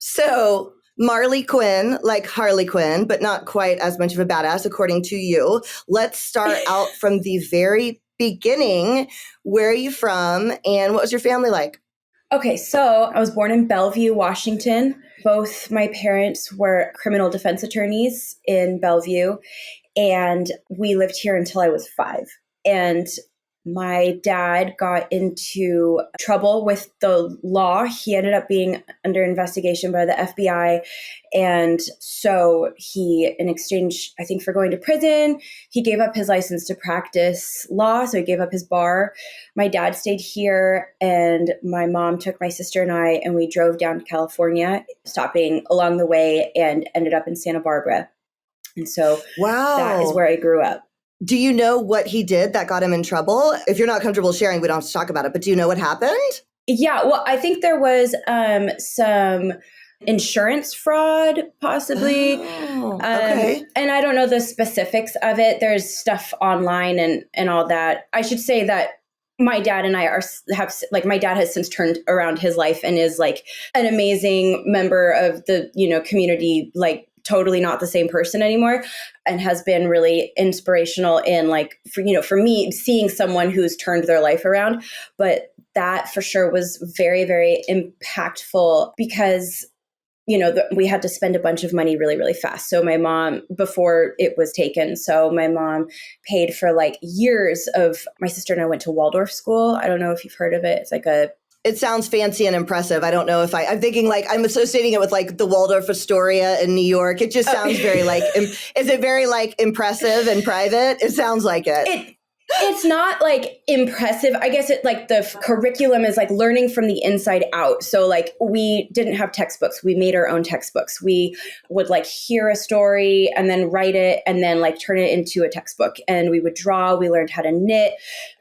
So Marley Quinn, like Harley Quinn, but not quite as much of a badass, according to you. Let's start out from the very beginning. Where are you from and what was your family like? Okay, so I was born in Bellevue, Washington. Both my parents were criminal defense attorneys in Bellevue, and we lived here until I was 5. And my dad got into trouble with the law. He ended up being under investigation by the FBI. And so he, in exchange, I think, for going to prison, he gave up his license to practice law. So he gave up his bar. My dad stayed here, and my mom took my sister and I, and we drove down to California, stopping along the way, and ended up in Santa Barbara. And so that is where I grew up. Do you know what he did that got him in trouble? If you're not comfortable sharing, we don't have to talk about it, but do you know what happened? Yeah, well, I think there was some insurance fraud, possibly. Okay. And I don't know the specifics of it. There's stuff online and all that. I should say that my dad and I my dad has since turned around his life and is like an amazing member of the, community, like totally not the same person anymore, and has been really inspirational in for me, seeing someone who's turned their life around. But that for sure was very, very impactful because we had to spend a bunch of money really, really fast. So my mom, before it was taken, my mom paid for years of, my sister and I went to Waldorf school. I don't know if you've heard of it. It's it sounds fancy and impressive. I don't know if I'm thinking I'm associating it with the Waldorf Astoria in New York. It just sounds very is it very impressive and private? It sounds like it. It's not impressive. I guess the curriculum is learning from the inside out. So we didn't have textbooks. We made our own textbooks. We would hear a story and then write it and then turn it into a textbook. And we would draw. We learned how to knit,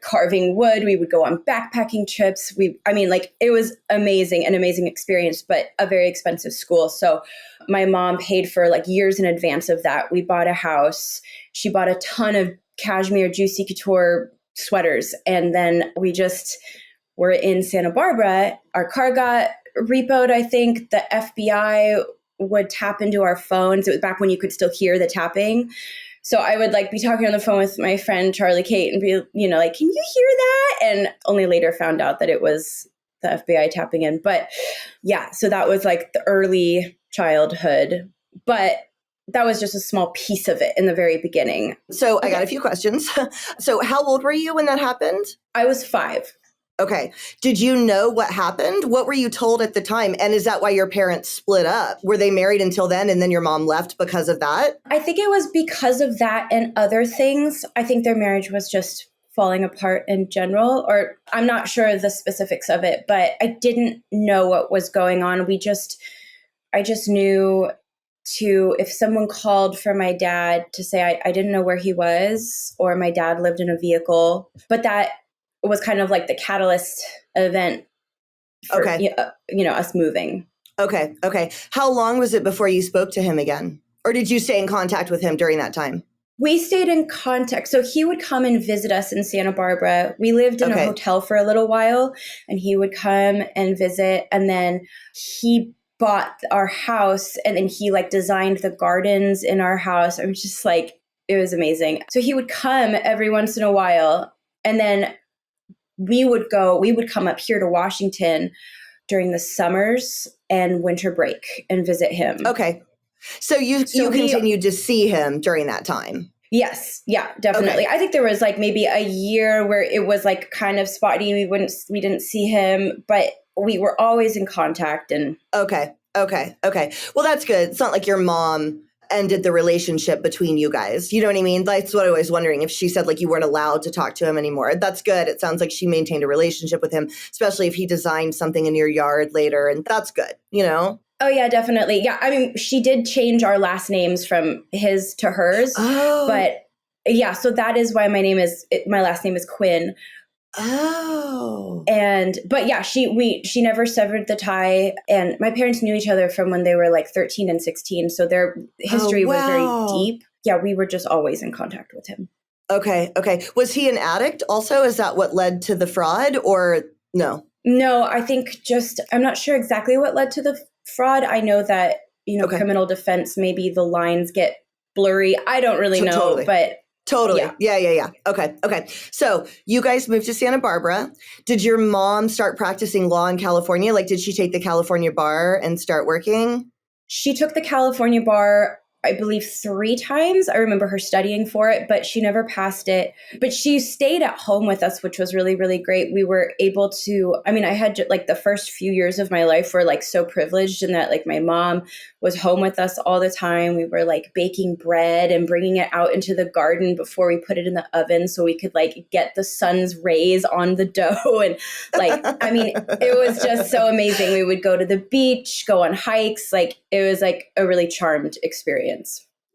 carving wood. We would go on backpacking trips. It was an amazing experience, but a very expensive school. So my mom paid for years in advance of that. We bought a house. She bought a ton of cashmere juicy couture sweaters. And then we just were in Santa Barbara. Our car got repoed, I think. The FBI would tap into our phones. It was back when you could still hear the tapping. So I would be talking on the phone with my friend Charlie Kate and be, can you hear that? And only later found out that it was the FBI tapping in. But yeah, so that was the early childhood. But that was just a small piece of it in the very beginning. So I got a few questions. So how old were you when that happened? I was 5. Okay. Did you know what happened? What were you told at the time? And is that why your parents split up? Were they married until then and then your mom left because of that? I think it was because of that and other things. I think their marriage was just falling apart in general, or I'm not sure the specifics of it, but I didn't know what was going on. I just knew if someone called for my dad to say I didn't know where he was, or my dad lived in a vehicle, but that was kind of the catalyst event for us moving. Okay. How long was it before you spoke to him again? Or did you stay in contact with him during that time? We stayed in contact. So he would come and visit us in Santa Barbara. We lived in a hotel for a little while, and he would come and visit, and then he bought our house, and then he designed the gardens in our house. I was just it was amazing. So he would come every once in a while, and then we would come up here to Washington during the summers and winter break and visit him. Okay. So you continued to see him during that time? Yes. Yeah, definitely. Okay. I think there was maybe a year where it was kind of spotty. We didn't see him, but we were always in contact. And Okay. Well, that's good. It's not like your mom ended the relationship between you guys. You know what I mean? That's what I was wondering, if she said you weren't allowed to talk to him anymore. That's good. It sounds like she maintained a relationship with him, especially if he designed something in your yard later. And that's good, Oh, yeah, definitely. Yeah. She did change our last names from his to hers. Oh. But yeah, so that is why my last name is Quinn. Oh. But yeah, she never severed the tie, and my parents knew each other from when they were 13 and 16. So their history was very deep. Yeah, we were just always in contact with him. Okay. Was he an addict also? Is that what led to the fraud, or no? No, I think I'm not sure exactly what led to the Fraud, I know that, Okay. criminal defense, maybe the lines get blurry. I don't really know, Totally. but Totally. yeah. Yeah. Okay. So you guys moved to Santa Barbara. Did your mom start practicing law in California? Like, did she take the California bar and start working? She took the California bar, I believe 3 times. I remember her studying for it, but she never passed it. But she stayed at home with us, which was really, really great. We were able to, I mean, I had like the first few years of my life were like so privileged in that like my mom was home with us all the time. We were like baking bread and bringing it out into the garden before we put it in the oven so we could like get the sun's rays on the dough. And like, I mean, it was just so amazing. We would go to the beach, go on hikes. Like it was like a really charmed experience.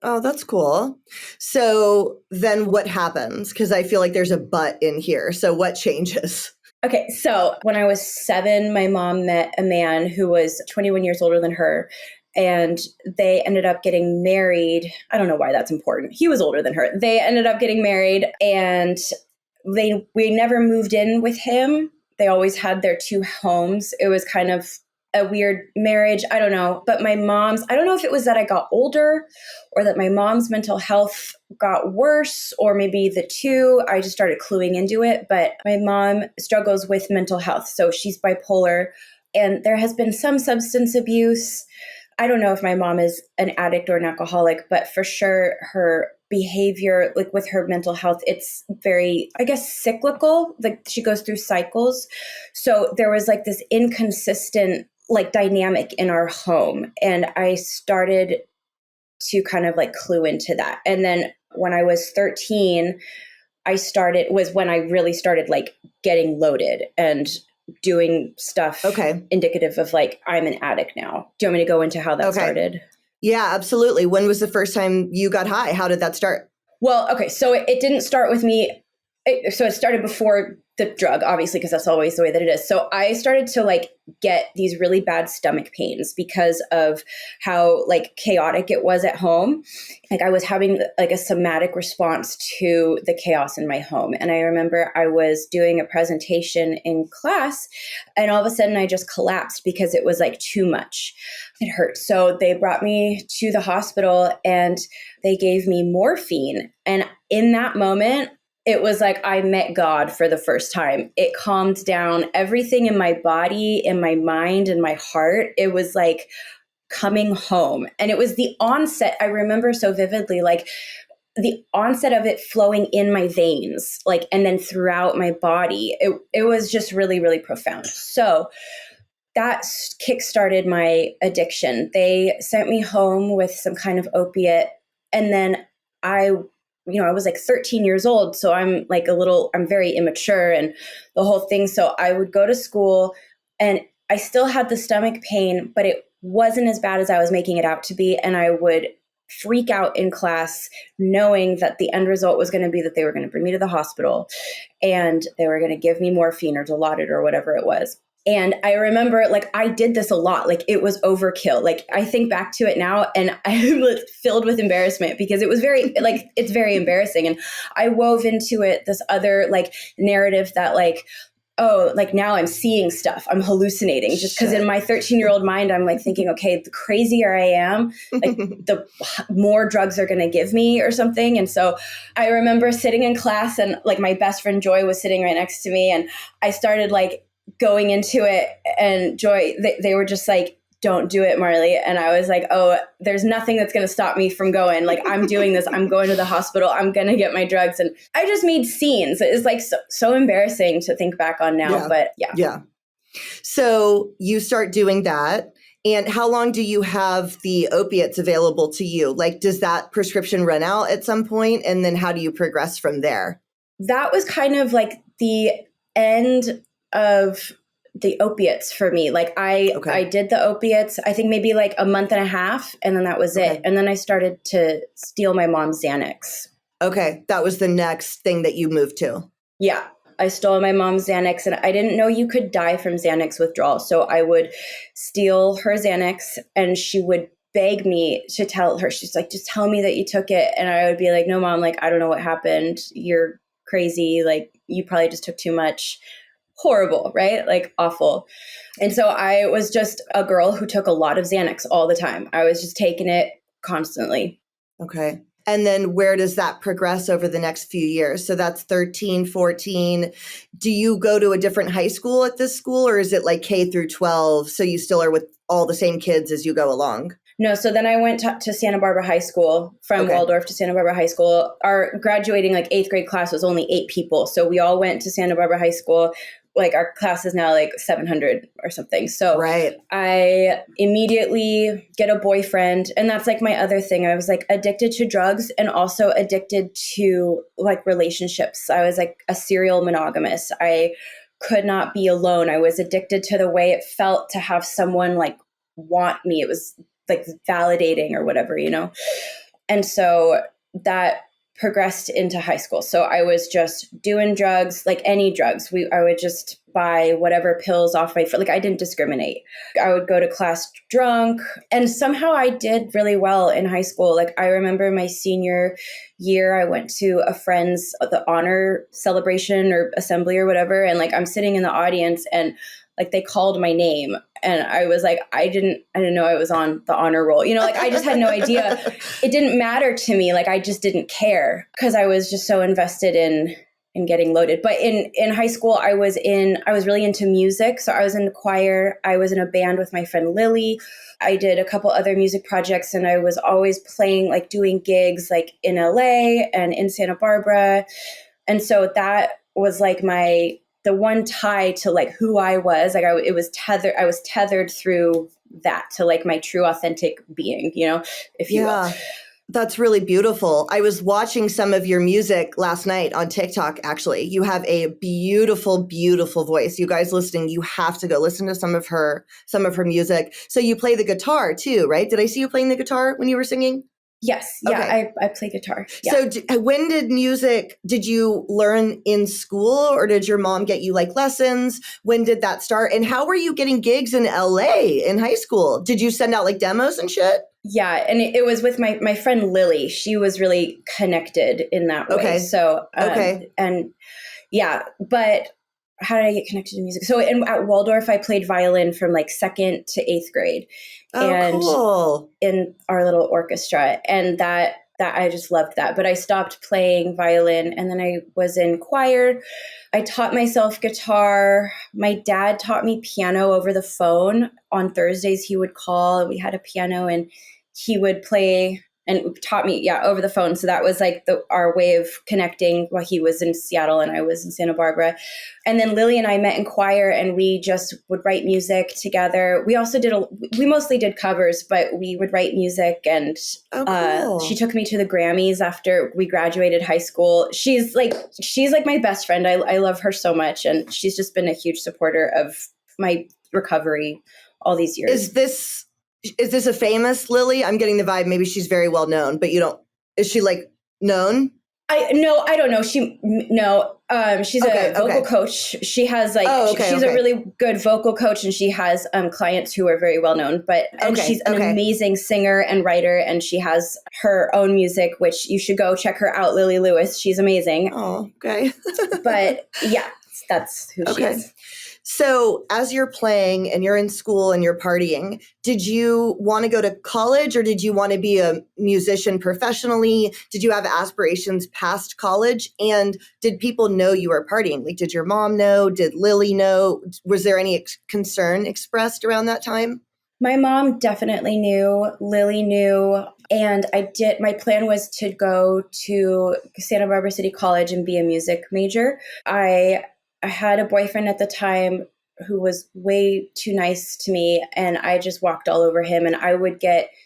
Oh, that's cool. So then what happens? Because I feel like there's a but in here. So what changes? Okay, so when I was 7, my mom met a man who was 21 years older than her, and they ended up getting married. I don't know why that's important. He was older than her. They ended up getting married, and we never moved in with him. They always had their 2 homes. It was kind of a weird marriage. I don't know. But I don't know if it was that I got older or that my mom's mental health got worse, or maybe the two. I just started cluing into it. But my mom struggles with mental health. So she's bipolar, and there has been some substance abuse. I don't know if my mom is an addict or an alcoholic, but for sure her behavior, like with her mental health, it's very, I guess, cyclical. Like she goes through cycles. So there was like this inconsistent like dynamic in our home. And I started to kind of like clue into that. And then when I was 13, was when I really started like getting loaded and doing stuff indicative of like, I'm an addict now. Do you want me to go into how that started? Yeah, absolutely. When was the first time you got high? How did that start? Well, okay. So it didn't start with me. So it started before the drug, obviously, because that's always the way that it is. So I started to like get these really bad stomach pains because of how like chaotic it was at home. Like I was having like a somatic response to the chaos in my home. And I remember I was doing a presentation in class, and all of a sudden I just collapsed because it was like too much. It hurt. So they brought me to the hospital and they gave me morphine. And in that moment, it was like I met God for the first time. It calmed down everything in my body, in my mind, in my heart. It was like coming home. And it was the onset, I remember so vividly, like the onset of it flowing in my veins, like, and then throughout my body. It was just really, really profound. So that kickstarted my addiction. They sent me home with some kind of opiate. And then I was like 13 years old. So I'm very immature and the whole thing. So I would go to school and I still had the stomach pain, but it wasn't as bad as I was making it out to be. And I would freak out in class knowing that the end result was going to be that they were going to bring me to the hospital and they were going to give me morphine or Dilaudid or whatever it was. And I remember like I did this a lot, like it was overkill. Like I think back to it now and I'm filled with embarrassment because it was it's very embarrassing. And I wove into it this other like narrative that like, oh, like now I'm seeing stuff, I'm hallucinating just because in my 13-year-old mind, I'm like thinking, okay, the crazier I am, like the more drugs are going to give me or something. And so I remember sitting in class and like my best friend Joy was sitting right next to me. And I started like going into it, and Joy, they were just like, don't do it, Marley. And I was like, oh, there's nothing that's going to stop me from going. Like, I'm doing this. I'm going to the hospital. I'm going to get my drugs. And I just made scenes. It's like so embarrassing to think back on now. But yeah. Yeah. So you start doing that. And how long do you have the opiates available to you? Like, does that prescription run out at some point? And then how do you progress from there? That was kind of like the end of the opiates for me. Like I did the opiates, I think maybe like a month and a half, and then that was it. And then I started to steal my mom's Xanax. Okay. That was the next thing that you moved to. Yeah. I stole my mom's Xanax, and I didn't know you could die from Xanax withdrawal. So I would steal her Xanax, and she would beg me to tell her. She's like, just tell me that you took it. And I would be like, no, Mom, like, I don't know what happened. You're crazy. Like, you probably just took too much. horrible, right? Like awful. And so I was just a girl who took a lot of Xanax all the time. I was just taking it constantly. Okay. And then where does that progress over the next few years? So that's 13, 14. Do you go to a different high school at this school, or is it like K through 12? So you still are with all the same kids as you go along? No, so then I went to Santa Barbara High School, from Waldorf to Santa Barbara I School. Our graduating like 8th grade class was only 8 people. So we all went to Santa Barbara High School. Like our class is now like 700 or something. So I immediately get a boyfriend. And that's like my other thing. I was like addicted to drugs and also addicted to like relationships. I was like a serial monogamous. I could not be alone. I was addicted to the way it felt to have someone like want me. It was like validating or whatever, you know? And so that progressed into high school. So I was just doing drugs, like any drugs. I would just buy whatever pills off my foot. Like I didn't discriminate. I would go to class drunk, and somehow I did really well in high school. Like I remember my senior year, I went to a friend's, the honor celebration or assembly or whatever. And like, I'm sitting in the audience and like they called my name, and I was like, I didn't know I was on the honor roll. You know, like I just had no idea. It didn't matter to me. Like I just didn't care because I was just so invested in getting loaded. But in high school, I was really into music. So I was in the choir. I was in a band with my friend Lily. I did a couple other music projects, and I was always playing, like doing gigs like in LA and in Santa Barbara. And so that was like the one tie to like who I was. Like I was tethered through that to like my true authentic being, you know, if you will. That's really beautiful. I was watching some of your music last night on TikTok, actually. You have a beautiful, beautiful voice. You guys listening, you have to go listen to some of her music. So you play the guitar too, right? Did I see you playing the guitar when you were singing? Yes. Yeah, okay. I play guitar. Yeah. So when did you learn in school, or did your mom get you like lessons? When did that start? And how were you getting gigs in LA in high school? Did you send out like demos and shit? Yeah. And it was with my friend Lily. She was really connected in that way. Okay. So, and yeah, but how did I get connected to music? So at Waldorf, I played violin from like 2nd to 8th grade. Cool. In our little orchestra. And that I just loved that. But I stopped playing violin, and then I was in choir. I taught myself guitar. My dad taught me piano over the phone. On Thursdays, he would call, and we had a piano, and he would play and taught me, over the phone. So that was like our way of connecting while he was in Seattle and I was in Santa Barbara. And then Lily and I met in choir, and we just would write music together. We also we mostly did covers, but we would write music. And cool. She took me to the Grammys after we graduated high school. She's like my best friend. I love her so much. And she's just been a huge supporter of my recovery all these years. Is this a famous Lily? I'm getting the vibe. Maybe she's very well known, but is she like known? I don't know. She's a vocal coach. She has she's a really good vocal coach, and she has clients who are very well known. And she's an amazing singer and writer, and she has her own music, which you should go check her out. Lily Lewis, she's amazing. Oh, okay. But yeah, that's who she is. So as you're playing and you're in school and you're partying, did you want to go to college, or did you want to be a musician professionally? Did you have aspirations past college? And did people know you were partying? Like, did your mom know? Did Lily know? Was there any concern expressed around that time? My mom definitely knew. Lily knew. And my plan was to go to Santa Barbara City College and be a music major. I had a boyfriend at the time who was way too nice to me, and I just walked all over him. And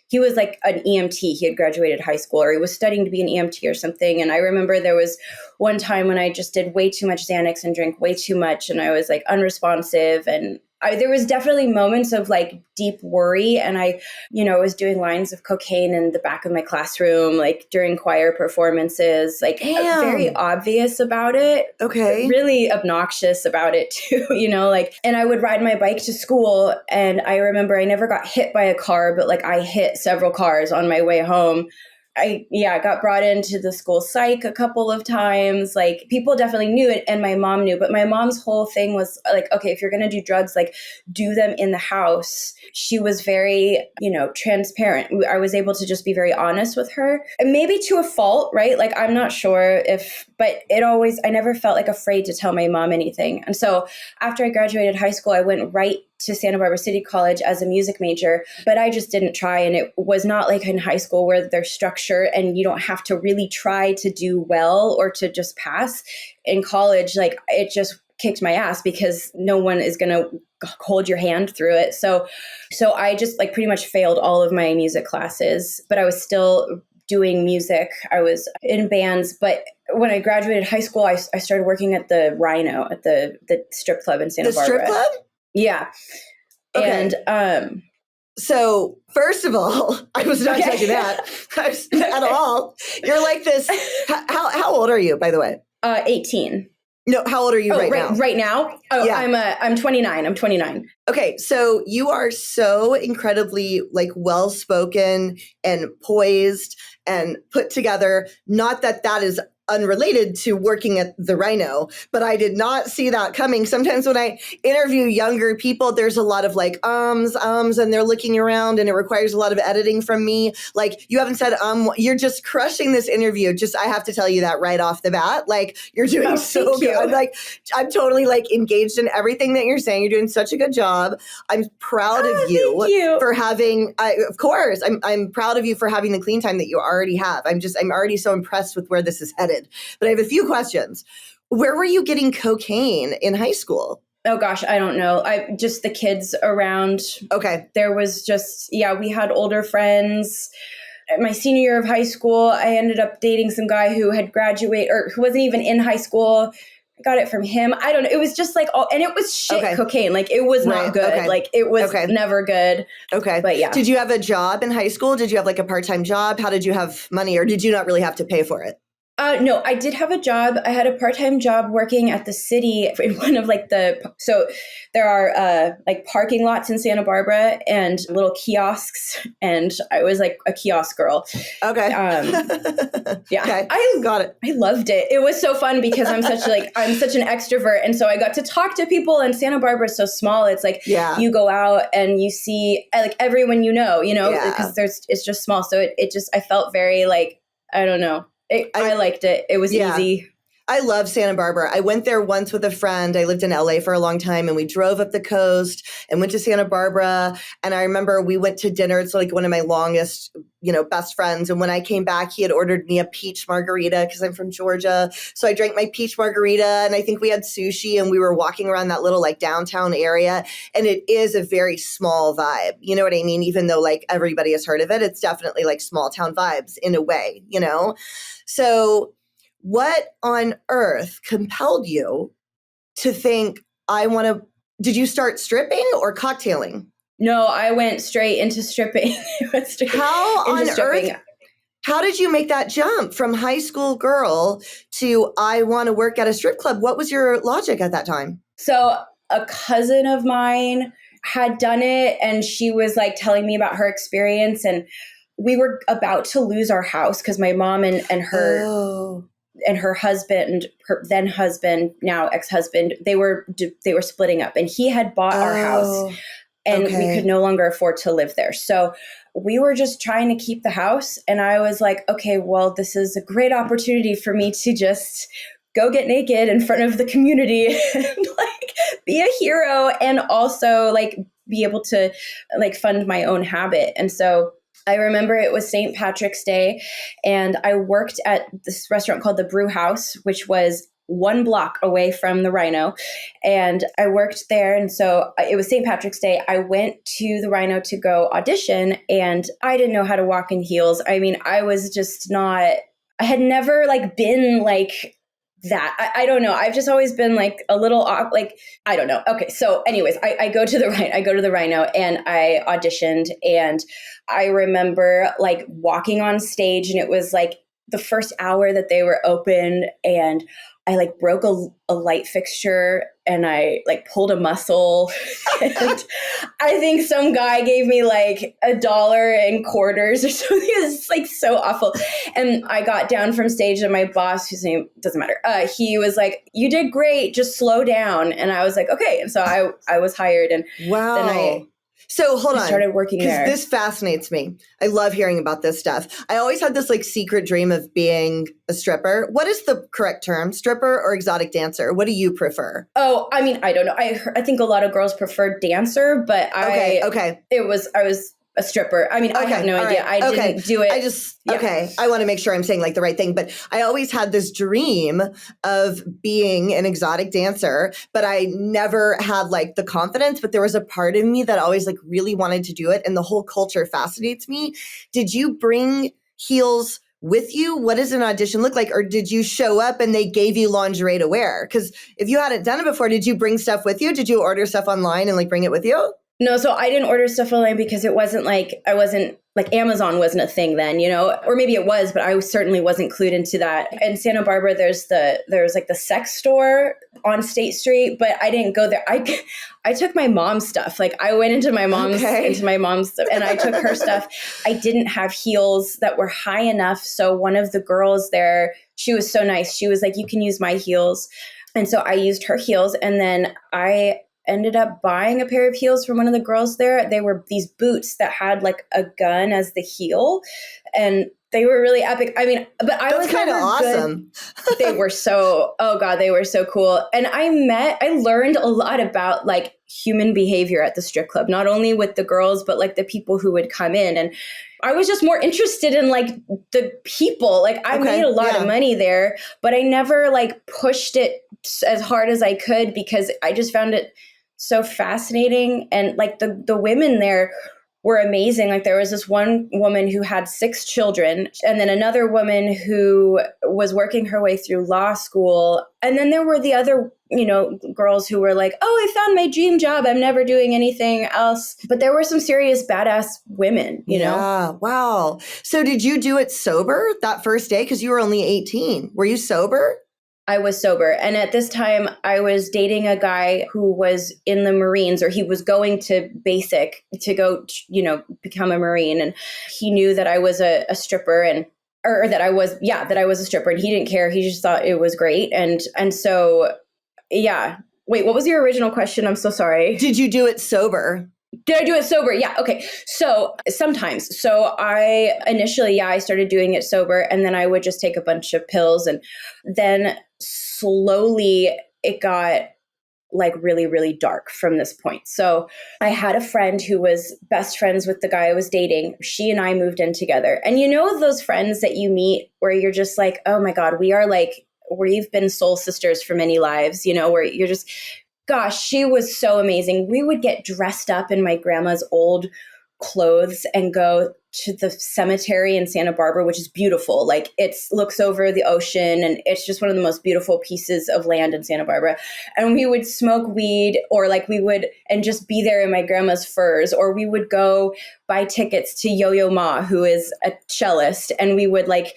he was like an EMT. He had graduated high school, or he was studying to be an EMT or something. And I remember there was one time when I just did way too much Xanax and drank way too much, and I was like unresponsive, and there was definitely moments of like deep worry. And I was doing lines of cocaine in the back of my classroom, like during choir performances, like very obvious about it. Okay. Really obnoxious about it too, and I would ride my bike to school. And I remember I never got hit by a car, but like I hit several cars on my way home. I got brought into the school psych a couple of times. Like people definitely knew it and my mom knew, but my mom's whole thing was like, okay, if you're going to do drugs, like do them in the house. She was very, transparent. I was able to just be very honest with her, and maybe to a fault, right? Like, I'm not sure but I never felt like afraid to tell my mom anything. And so after I graduated high school, I went right to Santa Barbara City College as a music major, but I just didn't try. And it was not like in high school where there's structure and you don't have to really try to do well or to just pass. In college, like it just kicked my ass because no one is going to hold your hand through it. So I just like pretty much failed all of my music classes, but I was still doing music. I was in bands, but when I graduated high school, I started working at the Rhino at the strip club in Santa Barbara. The strip club? Yeah. Okay. And so first of all, I was not expecting that at all. You're like this. How old are you, by the way? 18. No, how old are you now? Right now? Oh, yeah. I'm 29. I'm 29. Okay, so you are so incredibly like well-spoken and poised and put together. Not that is unrelated to working at the Rhino, but I did not see that coming. Sometimes when I interview younger people, there's a lot of like and they're looking around and it requires a lot of editing from me. Like you haven't said you're just crushing this interview. Just I have to tell you that right off the bat. Like you're doing so good. I'm totally like engaged in everything that you're saying. You're doing such a good job. I'm proud of you for having of course, I'm proud of you for having the clean time that you already have. I'm already so impressed with where this is headed. But I have a few questions. Where were you getting cocaine in high school? Oh gosh, I don't know. Just the kids around. Okay. There was just, we had older friends. My senior year of high school, I ended up dating some guy who had graduated or who wasn't even in high school. I got it from him. I don't know. It was just like, and it was shit cocaine. Like it was not good. Okay. Like it was never good. Okay. But yeah. Did you have a job in high school? Did you have like a part-time job? How did you have money or did you not really have to pay for it? No, I did have a job. I had a part-time job working at the city in one of like so there are like parking lots in Santa Barbara and little kiosks. And I was like a kiosk girl. Okay. Yeah. Okay. I got it. I loved it. It was so fun because I'm such an extrovert. And so I got to talk to people and Santa Barbara is so small. It's like you go out and you see like everyone because it's just small. So I felt very like, I don't know. I liked it. It was easy. I love Santa Barbara. I went there once with a friend. I lived in LA for a long time and we drove up the coast and went to Santa Barbara. And I remember we went to dinner. It's like one of my longest, best friends. And when I came back, he had ordered me a peach margarita because I'm from Georgia. So I drank my peach margarita and I think we had sushi and we were walking around that little like downtown area. And it is a very small vibe. You know what I mean? Even though like everybody has heard of it, it's definitely like small town vibes in a way, So what on earth compelled you to think did you start stripping or cocktailing? No, I went straight into stripping. How on earth? How did you make that jump from high school girl to I want to work at a strip club? What was your logic at that time? So a cousin of mine had done it and she was like telling me about her experience and we were about to lose our house because my mom and her and her husband, her then husband, now ex-husband, they were splitting up and he had bought our house and we could no longer afford to live there. So we were just trying to keep the house. And I was like, okay, well, this is a great opportunity for me to just go get naked in front of the community and like be a hero and also like be able to like fund my own habit. And so I remember it was St. Patrick's Day and I worked at this restaurant called the Brew House, which was 1 block away from the Rhino. And I worked there. And so it was St. Patrick's Day. I went to the Rhino to go audition and I didn't know how to walk in heels. I mean, I was just I had never like been like that. I don't know. I've just always been like a little like, I don't know. Okay. So anyways, I go to the Rhino and I auditioned and I remember like walking on stage and it was like the first hour that they were open, and I like broke a light fixture and I like pulled a muscle. And I think some guy gave me like $1 in quarters or something. It was like so awful. And I got down from stage and my boss, whose name doesn't matter, he was like, "You did great, just slow down." And I was like, okay. And so I was hired, and Wow. So hold on. Started working there. Because this fascinates me. I love hearing about this stuff. I always had this like secret dream of being a stripper. What is the correct term? Stripper or exotic dancer? What do you prefer? Oh, I mean, I don't know. I think a lot of girls prefer dancer, but I was a stripper. I mean, I have no idea. Right. I didn't do it. I want to make sure I'm saying like the right thing, but I always had this dream of being an exotic dancer, but I never had like the confidence, but there was a part of me that always like really wanted to do it. And the whole culture fascinates me. Did you bring heels with you? What does an audition look like? Or did you show up and they gave you lingerie to wear? Because if you hadn't done it before, did you bring stuff with you? Did you order stuff online and like bring it with you? No, so I didn't order stuff online because it wasn't like, Amazon wasn't a thing then, or maybe it was, but I certainly wasn't clued into that. In Santa Barbara, there's like the sex store on State Street, but I didn't go there. I took my mom's stuff. Like I went into my mom's stuff and I took her stuff. I didn't have heels that were high enough. So one of the girls there, she was so nice. She was like, "You can use my heels." And so I used her heels, and then I ended up buying a pair of heels from one of the girls there. They were these boots that had like a gun as the heel, and they were really epic. I mean, but I was kind of awesome. They were so, oh God, they were so cool. And I learned a lot about like human behavior at the strip club, not only with the girls, but like the people who would come in. And I was just more interested in like the people. Like I made a lot of money there, but I never like pushed it as hard as I could because I just found it so fascinating. And like the women there were amazing. Like there was this one woman who had 6 children, and then another woman who was working her way through law school. And then there were the other, girls who were like, "Oh, I found my dream job. I'm never doing anything else." But there were some serious badass women, you know? Yeah. Wow. So did you do it sober that first day? Because you were only 18. Were you sober? I was sober. And at this time, I was dating a guy who was in the Marines, or he was going to basic to go, become a Marine. And he knew that I was a stripper that I was a stripper, and he didn't care. He just thought it was great. And so, yeah. Wait, what was your original question? I'm so sorry. Did you do it sober? Did I do it sober? Yeah. Okay. So sometimes. So I initially, I started doing it sober, and then I would just take a bunch of pills, and then slowly it got like really, really dark from this point. So I had a friend who was best friends with the guy I was dating. She and I moved in together. And those friends that you meet where you're just like, oh my God, we've been soul sisters for many lives, where you're just, gosh, she was so amazing. We would get dressed up in my grandma's old clothes and go to the cemetery in Santa Barbara, which is beautiful. Like it looks over the ocean, and it's just one of the most beautiful pieces of land in Santa Barbara. And we would smoke weed, or and just be there in my grandma's furs, or we would go buy tickets to Yo-Yo Ma, who is a cellist, and we would like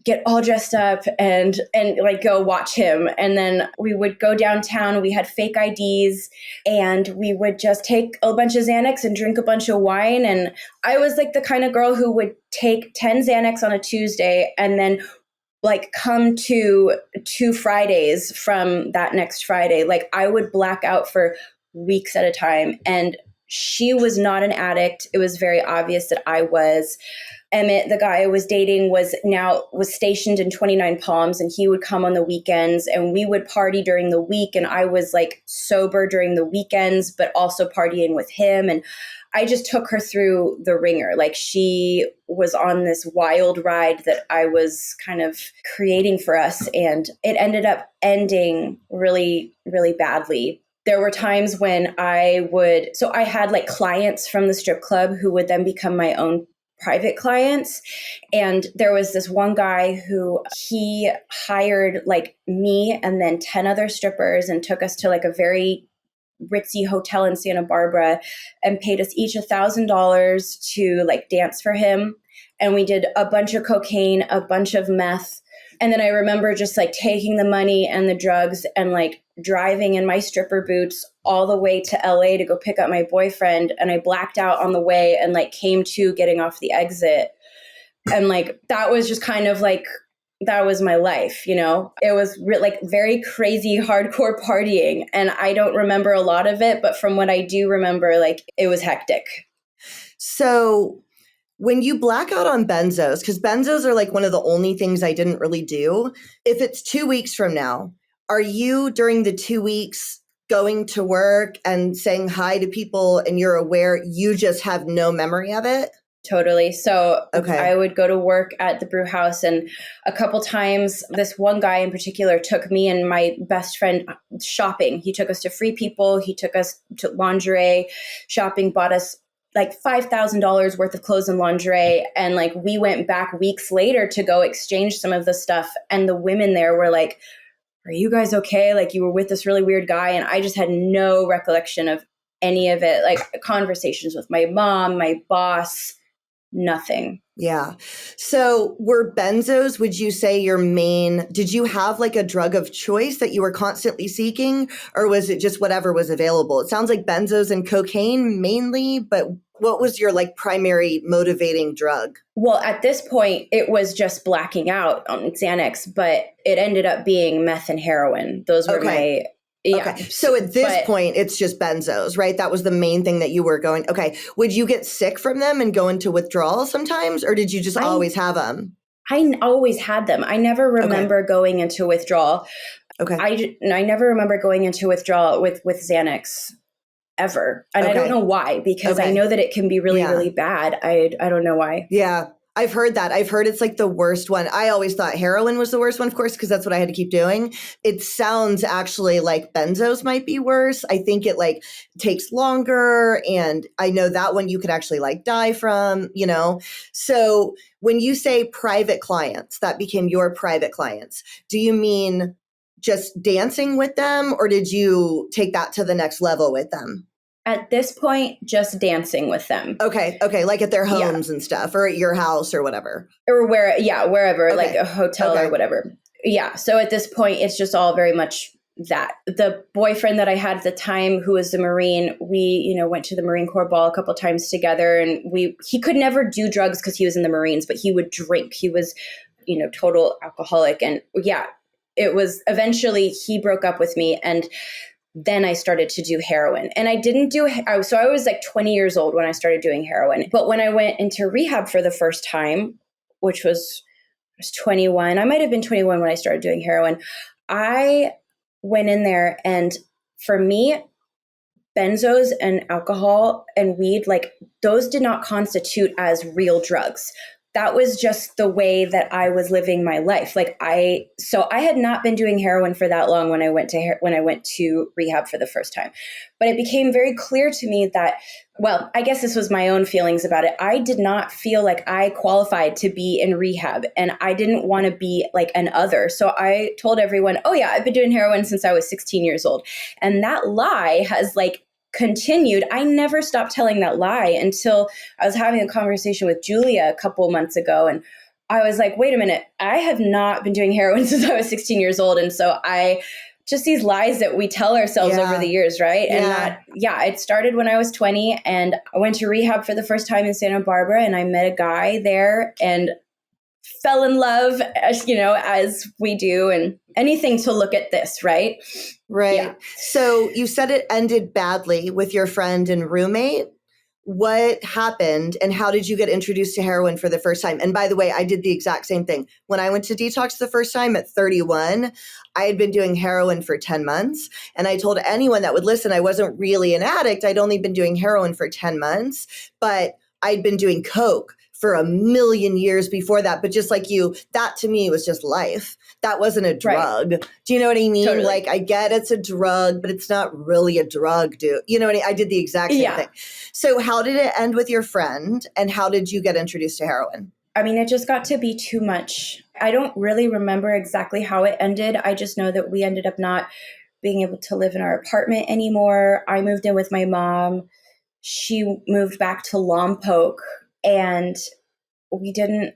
get all dressed up and like go watch him. And then we would go downtown. We had fake IDs, and we would just take a bunch of Xanax and drink a bunch of wine. And I was like the kind of girl who would take 10 Xanax on a Tuesday and then like come to 2 Fridays from that next Friday. Like I would black out for weeks at a time. And she was not an addict. It was very obvious that I was. Emmett, the guy I was dating, was stationed in 29 Palms, and he would come on the weekends, and we would party during the week. And I was like sober during the weekends, but also partying with him. And I just took her through the ringer. Like she was on this wild ride that I was kind of creating for us. And it ended up ending really, really badly. There were times when I had like clients from the strip club who would then become my own private clients. And there was this one guy who he hired like me and then 10 other strippers and took us to like a very ritzy hotel in Santa Barbara and paid us each $1,000 to like dance for him. and we did a bunch of cocaine, a bunch of meth. And then I remember just like taking the money and the drugs and like driving in my stripper boots all the way to LA to go pick up my boyfriend. And I blacked out on the way and like came to getting off the exit. And like, that was just kind of like, that was my life, you know? It was like very crazy, hardcore partying. And I don't remember a lot of it, but from what I do remember, like it was hectic. So when you black out on benzos, because benzos are like one of the only things I didn't really do. If it's 2 weeks from now, are you during the 2 weeks going to work and saying hi to people and you're aware you just have no memory of it? Totally. So Okay. I would go to work at the brew house, and a couple times this one guy in particular took me and my best friend shopping. He took us to Free People. He took us to lingerie shopping, bought us like $5,000 worth of clothes and lingerie. And like we went back weeks later to go exchange some of the stuff. And the women there were like, are you guys okay? Like you were with this really weird guy. And I just had no recollection of any of it. Like conversations with my mom, my boss, nothing. Yeah. So were benzos, would you say your main, did you have like a drug of choice that you were constantly seeking, or was it just whatever was available? It sounds like benzos and cocaine mainly, but what was your like primary motivating drug? Well, at this point, it was just blacking out on Xanax, but it ended up being meth and heroin. Those were my... Yeah. Okay. So at this point, it's just benzos, right? That was the main thing that you were going. Okay. Would you get sick from them and go into withdrawal sometimes, or did you just always have them? I always had them. I never remember going into withdrawal. Okay. I never remember going into withdrawal with Xanax ever. And I don't know why, because I know that it can be really, really bad. I don't know why. Yeah. I've heard that. I've heard it's like the worst one. I always thought heroin was the worst one, of course, because that's what I had to keep doing. It sounds actually like benzos might be worse. I think it like takes longer. And I know that one you could actually like die from, you know? So when you say private clients, that became your private clients, do you mean just dancing with them, or did you take that to the next level with them? At this point, just dancing with them. Okay. Like at their homes and stuff, or at your house or whatever. Or wherever, like a hotel or whatever. Yeah. So at this point, it's just all very much that. The boyfriend that I had at the time, who was the Marine, we, went to the Marine Corps ball a couple times together, and he could never do drugs because he was in the Marines, but he would drink. He was, total alcoholic. And it was eventually he broke up with me, and then I started to do heroin. And I didn't do, so I was like 20 years old when I started doing heroin. But when I went into rehab for the first time, which I was 21, I might have been 21 when I started doing heroin. I went in there, and for me, benzos and alcohol and weed, like those did not constitute as real drugs. That was just the way that I was living my life. So I had not been doing heroin for that long when I went to rehab for the first time. But it became very clear to me that, well, I guess this was my own feelings about it. I did not feel like I qualified to be in rehab, and I didn't want to be like an other. So I told everyone, oh yeah, I've been doing heroin since I was 16 years old. And that lie has continued. I never stopped telling that lie until I was having a conversation with Julia a couple months ago. And I was like, wait a minute, I have not been doing heroin since I was 16 years old. And so just these lies that we tell ourselves over the years, right? And it started when I was 20, and I went to rehab for the first time in Santa Barbara, and I met a guy there and fell in love, as we do, and anything to look at this, right? Right. Yeah. So you said it ended badly with your friend and roommate. What happened, and how did you get introduced to heroin for the first time? And by the way, I did the exact same thing. When I went to detox the first time at 31, I had been doing heroin for 10 months. And I told anyone that would listen, I wasn't really an addict. I'd only been doing heroin for 10 months, but I'd been doing coke for a million years before that. But just like you, that to me was just life. That wasn't a drug. Right. Do you know what I mean? Totally. Like, I get it's a drug, but it's not really a drug, dude. You know what I mean? I did the exact same thing. So how did it end with your friend, and how did you get introduced to heroin? I mean, it just got to be too much. I don't really remember exactly how it ended. I just know that we ended up not being able to live in our apartment anymore. I moved in with my mom. She moved back to Lompoc, and we didn't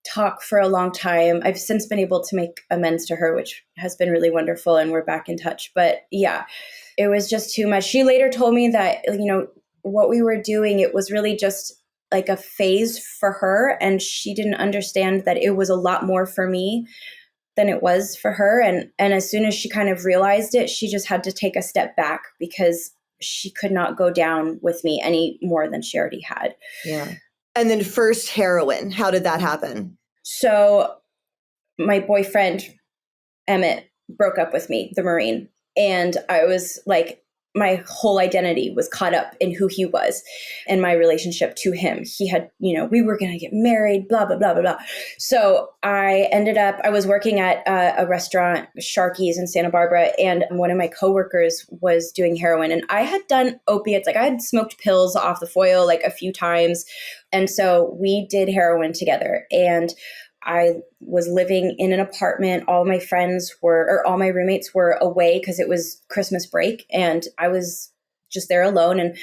talk for a long time. I've since been able to make amends to her, which has been really wonderful, and we're back in touch. But yeah, it was just too much. She later told me that, what we were doing, it was really just like a phase for her, and she didn't understand that it was a lot more for me than it was for her. And as soon as she kind of realized it, she just had to take a step back because she could not go down with me any more than she already had. Yeah. And then first heroin, how did that happen? So my boyfriend, Emmett, broke up with me, the Marine. And I was like, my whole identity was caught up in who he was and my relationship to him. He had, we were going to get married, blah, blah, blah, blah, blah. So I was working at a restaurant, Sharky's in Santa Barbara, and one of my coworkers was doing heroin. And I had done opiates, like I had smoked pills off the foil like a few times. And so we did heroin together. And I was living in an apartment. All my roommates were away because it was Christmas break, and I was just there alone. And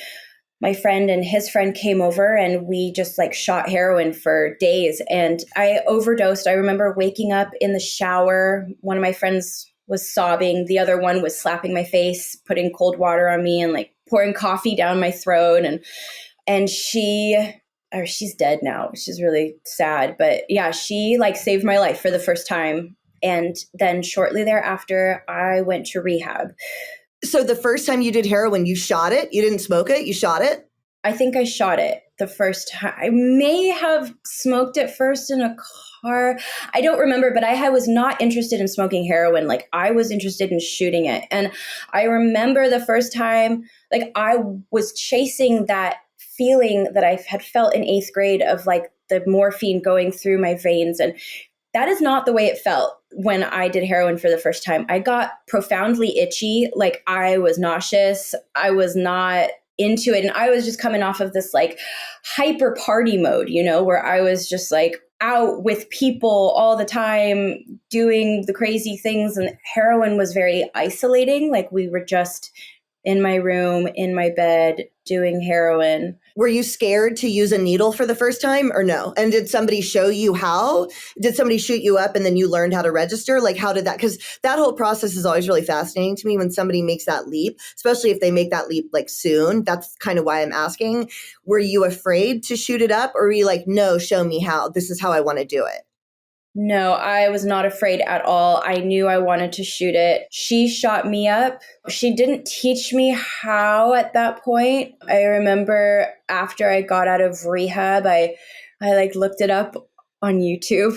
my friend and his friend came over, and we just like shot heroin for days. And I overdosed. I remember waking up in the shower. One of my friends was sobbing. The other one was slapping my face, putting cold water on me, and like pouring coffee down my throat. And she's dead now. She's really sad. But yeah, she like saved my life for the first time. And then shortly thereafter, I went to rehab. So the first time you did heroin, you shot it? You didn't smoke it? You shot it? I think I shot it the first time. I may have smoked it first in a car. I don't remember, but I was not interested in smoking heroin. Like I was interested in shooting it. And I remember the first time, like I was chasing that feeling that I had felt in 8th grade of like the morphine going through my veins. And that is not the way it felt when I did heroin for the first time. I got profoundly itchy. Like I was nauseous. I was not into it. And I was just coming off of this like hyper party mode, where I was just like out with people all the time doing the crazy things. And heroin was very isolating. Like we were just in my room, in my bed, doing heroin. Were you scared to use a needle for the first time or no? And did somebody show you how? Did somebody shoot you up and then you learned how to register? Like how did that? Because that whole process is always really fascinating to me when somebody makes that leap, especially if they make that leap like soon. That's kind of why I'm asking. Were you afraid to shoot it up or were you like, no, show me how? This is how I want to do it. No, I was not afraid at all. I knew I wanted to shoot it. She shot me up. She didn't teach me how at that point. I remember after I got out of rehab, I like looked it up on YouTube.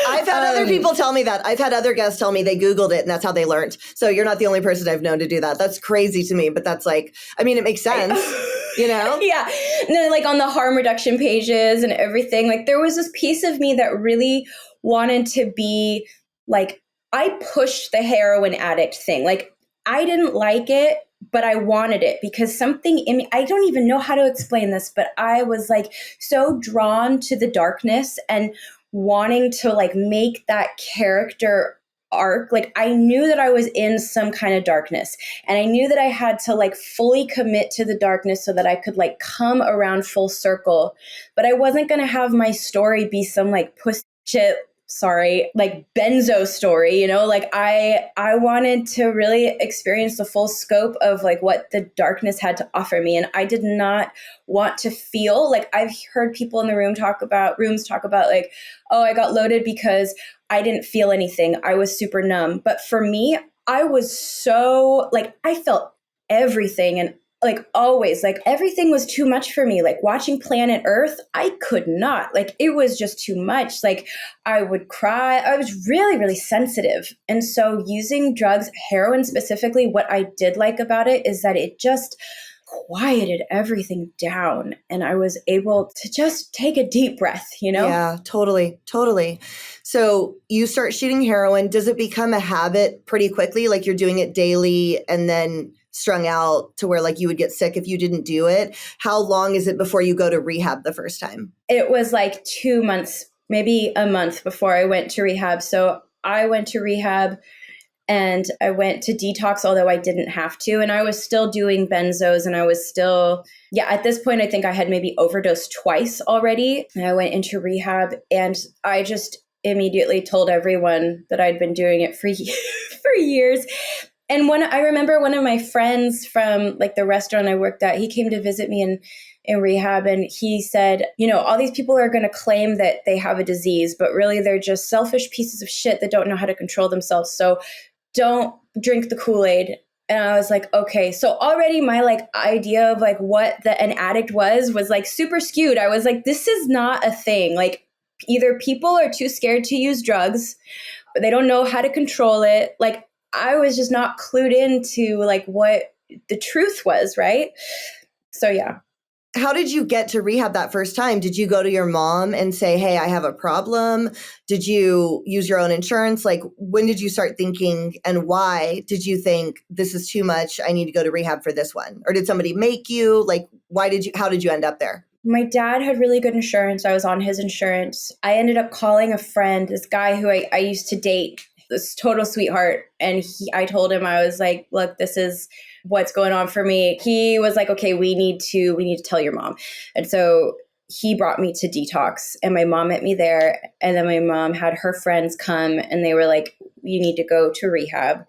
I've had other people tell me that. I've had other guests tell me they Googled it and that's how they learned. So you're not the only person I've known to do that. That's crazy to me, but that's like, I mean, it makes sense. Yeah. And then like on the harm reduction pages and everything, like there was this piece of me that really wanted to be like, I pushed the heroin addict thing. Like I didn't like it, but I wanted it because something in me, I don't even know how to explain this, but I was like so drawn to the darkness and wanting to like make that character arc. Like I knew that I was in some kind of darkness and I knew that I had to like fully commit to the darkness so that I could like come around full circle, but I wasn't going to have my story be some like pussy shit, like benzo story, like I wanted to really experience the full scope of like what the darkness had to offer me. And I did not want to feel like I've heard people in the rooms talk about like, oh, I got loaded because I didn't feel anything. I was super numb. But for me, I was so like, I felt everything. And like always, like everything was too much for me. Like watching Planet Earth, I could not. Like it was just too much. Like I would cry. I was really, really sensitive. And so using drugs, heroin specifically, what I did like about it is that it just quieted everything down and I was able to just take a deep breath, Yeah, totally. So you start shooting heroin. Does it become a habit pretty quickly? Like you're doing it daily and then strung out to where like you would get sick if you didn't do it? How long is it before you go to rehab the first time? It was like 2 months, maybe a month before I went to rehab. So I went to rehab And I went to detox, although I didn't have to. And I was still doing benzos, and I was still, at this point, I think I had maybe overdosed twice already. And I went into rehab, and I just immediately told everyone that I'd been doing it for, for years. And I remember one of my friends from like the restaurant I worked at, he came to visit me in rehab, and he said, all these people are going to claim that they have a disease, but really they're just selfish pieces of shit that don't know how to control themselves. So don't drink the Kool-Aid. And I was like, okay. So already my like idea of like what an addict was like super skewed. I was like, this is not a thing. Like either people are too scared to use drugs, but they don't know how to control it. Like I was just not clued into like what the truth was. Right. So yeah. How did you get to rehab that first time? Did you go to your mom and say, hey, I have a problem? Did you use your own insurance? Like, when did you start thinking, and why did you think this is too much? I need to go to rehab for this one? Or did somebody make you? Like, how did you end up there? My dad had really good insurance. I was on his insurance. I ended up calling a friend, this guy who I used to date, this total sweetheart. And I told him, I was like, look, this is what's going on for me. He was like, okay, we need to tell your mom. And so he brought me to detox, and my mom met me there. And then my mom had her friends come, and they were like, you need to go to rehab.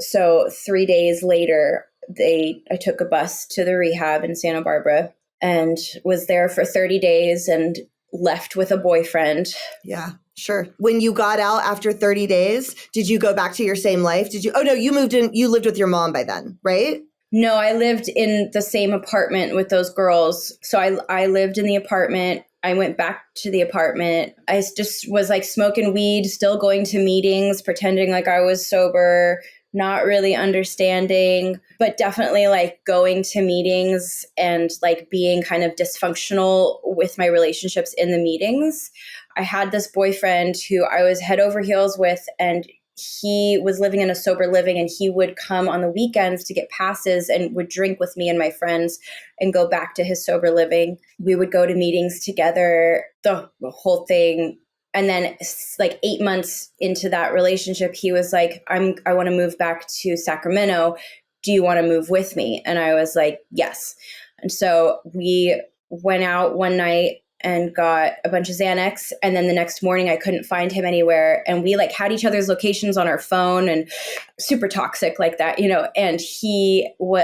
So 3 days later, I took a bus to the rehab in Santa Barbara and was there for 30 days and left with a boyfriend. Yeah, sure. When you got out after 30 days, did you go back to your same life? Oh no, you lived with your mom by then, right? No, I lived in the same apartment with those girls. So I lived in the apartment. I went back to the apartment. I just was like smoking weed, still going to meetings, pretending like I was sober, not really understanding, but definitely like going to meetings and like being kind of dysfunctional with my relationships in the meetings. I had this boyfriend who I was head over heels with, and he was living in a sober living, and he would come on the weekends to get passes and would drink with me and my friends and go back to his sober living. We would go to meetings together, the whole thing. And then like 8 months into that relationship, he was like, I want to move back to Sacramento. Do you want to move with me? And I was like, yes. And so we went out one night and got a bunch of Xanax. And then the next morning I couldn't find him anywhere. And we like had each other's locations on our phone, and super toxic like that, and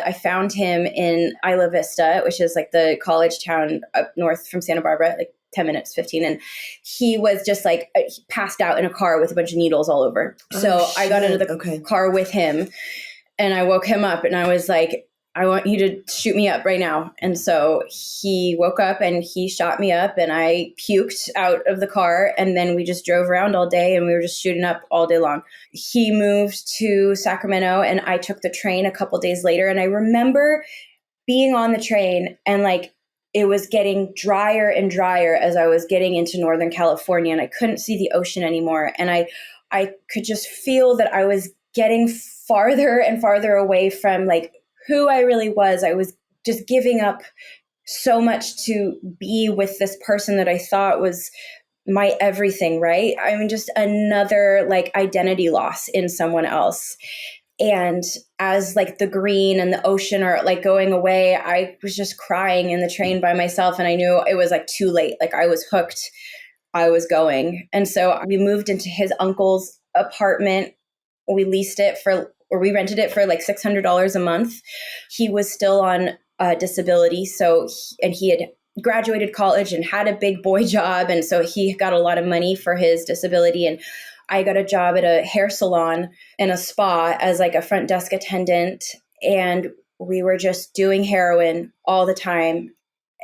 I found him in Isla Vista, which is like the college town up north from Santa Barbara, like 10 minutes, 15. And he was just like passed out in a car with a bunch of needles all over. So I got into the car with him, and I woke him up, and I was like, I want you to shoot me up right now. And so he woke up and he shot me up, and I puked out of the car. And then we just drove around all day, and we were just shooting up all day long. He moved to Sacramento, and I took the train a couple days later. And I remember being on the train, and like it was getting drier and drier as I was getting into Northern California, and I couldn't see the ocean anymore. And I could just feel that I was getting farther and farther away from like who I really was. I was just giving up so much to be with this person that I thought was my everything, right? I mean, just another like identity loss in someone else. And as like the green and the ocean are like going away, I was just crying in the train by myself. And I knew it was like too late. Like I was hooked. I was going. And so we moved into his uncle's apartment. We we rented it for like $600 a month. He was still on disability. And he had graduated college and had a big boy job. And so he got a lot of money for his disability. And I got a job at a hair salon and a spa as like a front desk attendant. And we were just doing heroin all the time.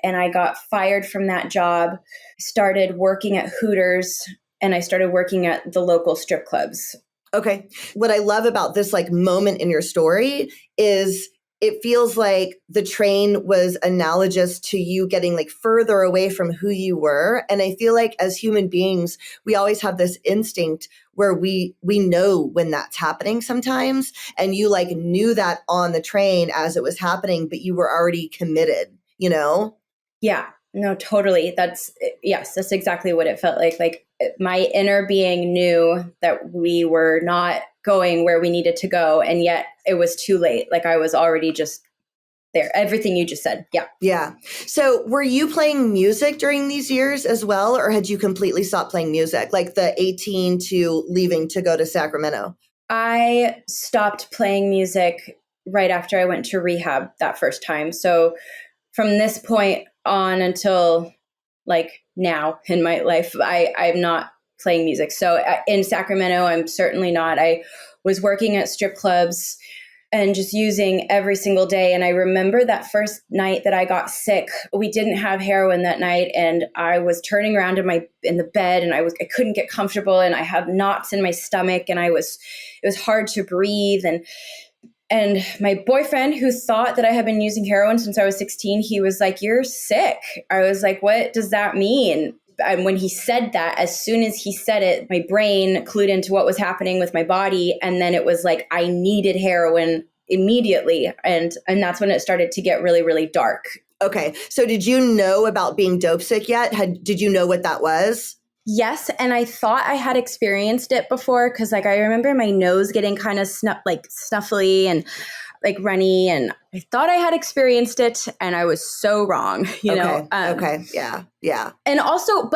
And I got fired from that job, started working at Hooters, and I started working at the local strip clubs. Okay. What I love about this like moment in your story is it feels like the train was analogous to you getting like further away from who you were. And I feel like as human beings, we always have this instinct where we know when that's happening sometimes. And you like knew that on the train as it was happening, but you were already committed, Yeah, no, totally. That's exactly what it felt like. Like my inner being knew that we were not going where we needed to go. And yet it was too late. Like I was already just there. Everything you just said. Yeah. Yeah. So were you playing music during these years as well, or had you completely stopped playing music, like the 18 to leaving to go to Sacramento? I stopped playing music right after I went to rehab that first time. So from this point on until like now in my life, I'm not playing music. So in Sacramento, I'm certainly not. I was working at strip clubs and just using every single day. And I remember that first night that I got sick, we didn't have heroin that night. And I was turning around in the bed and I couldn't get comfortable and I had knots in my stomach and it was hard to breathe. And my boyfriend, who thought that I had been using heroin since I was 16, he was like, "You're sick." I was like, "What does that mean?" And when he said that, as soon as he said it, my brain clued into what was happening with my body. And then it was like, I needed heroin immediately. And that's when it started to get really, really dark. Okay. So did you know about being dope sick yet? Did you know what that was? Yes. And I thought I had experienced it before because like I remember my nose getting kind of snuffly and like runny, and I thought I had experienced it and I was so wrong, you know? Okay. Yeah. Yeah. And also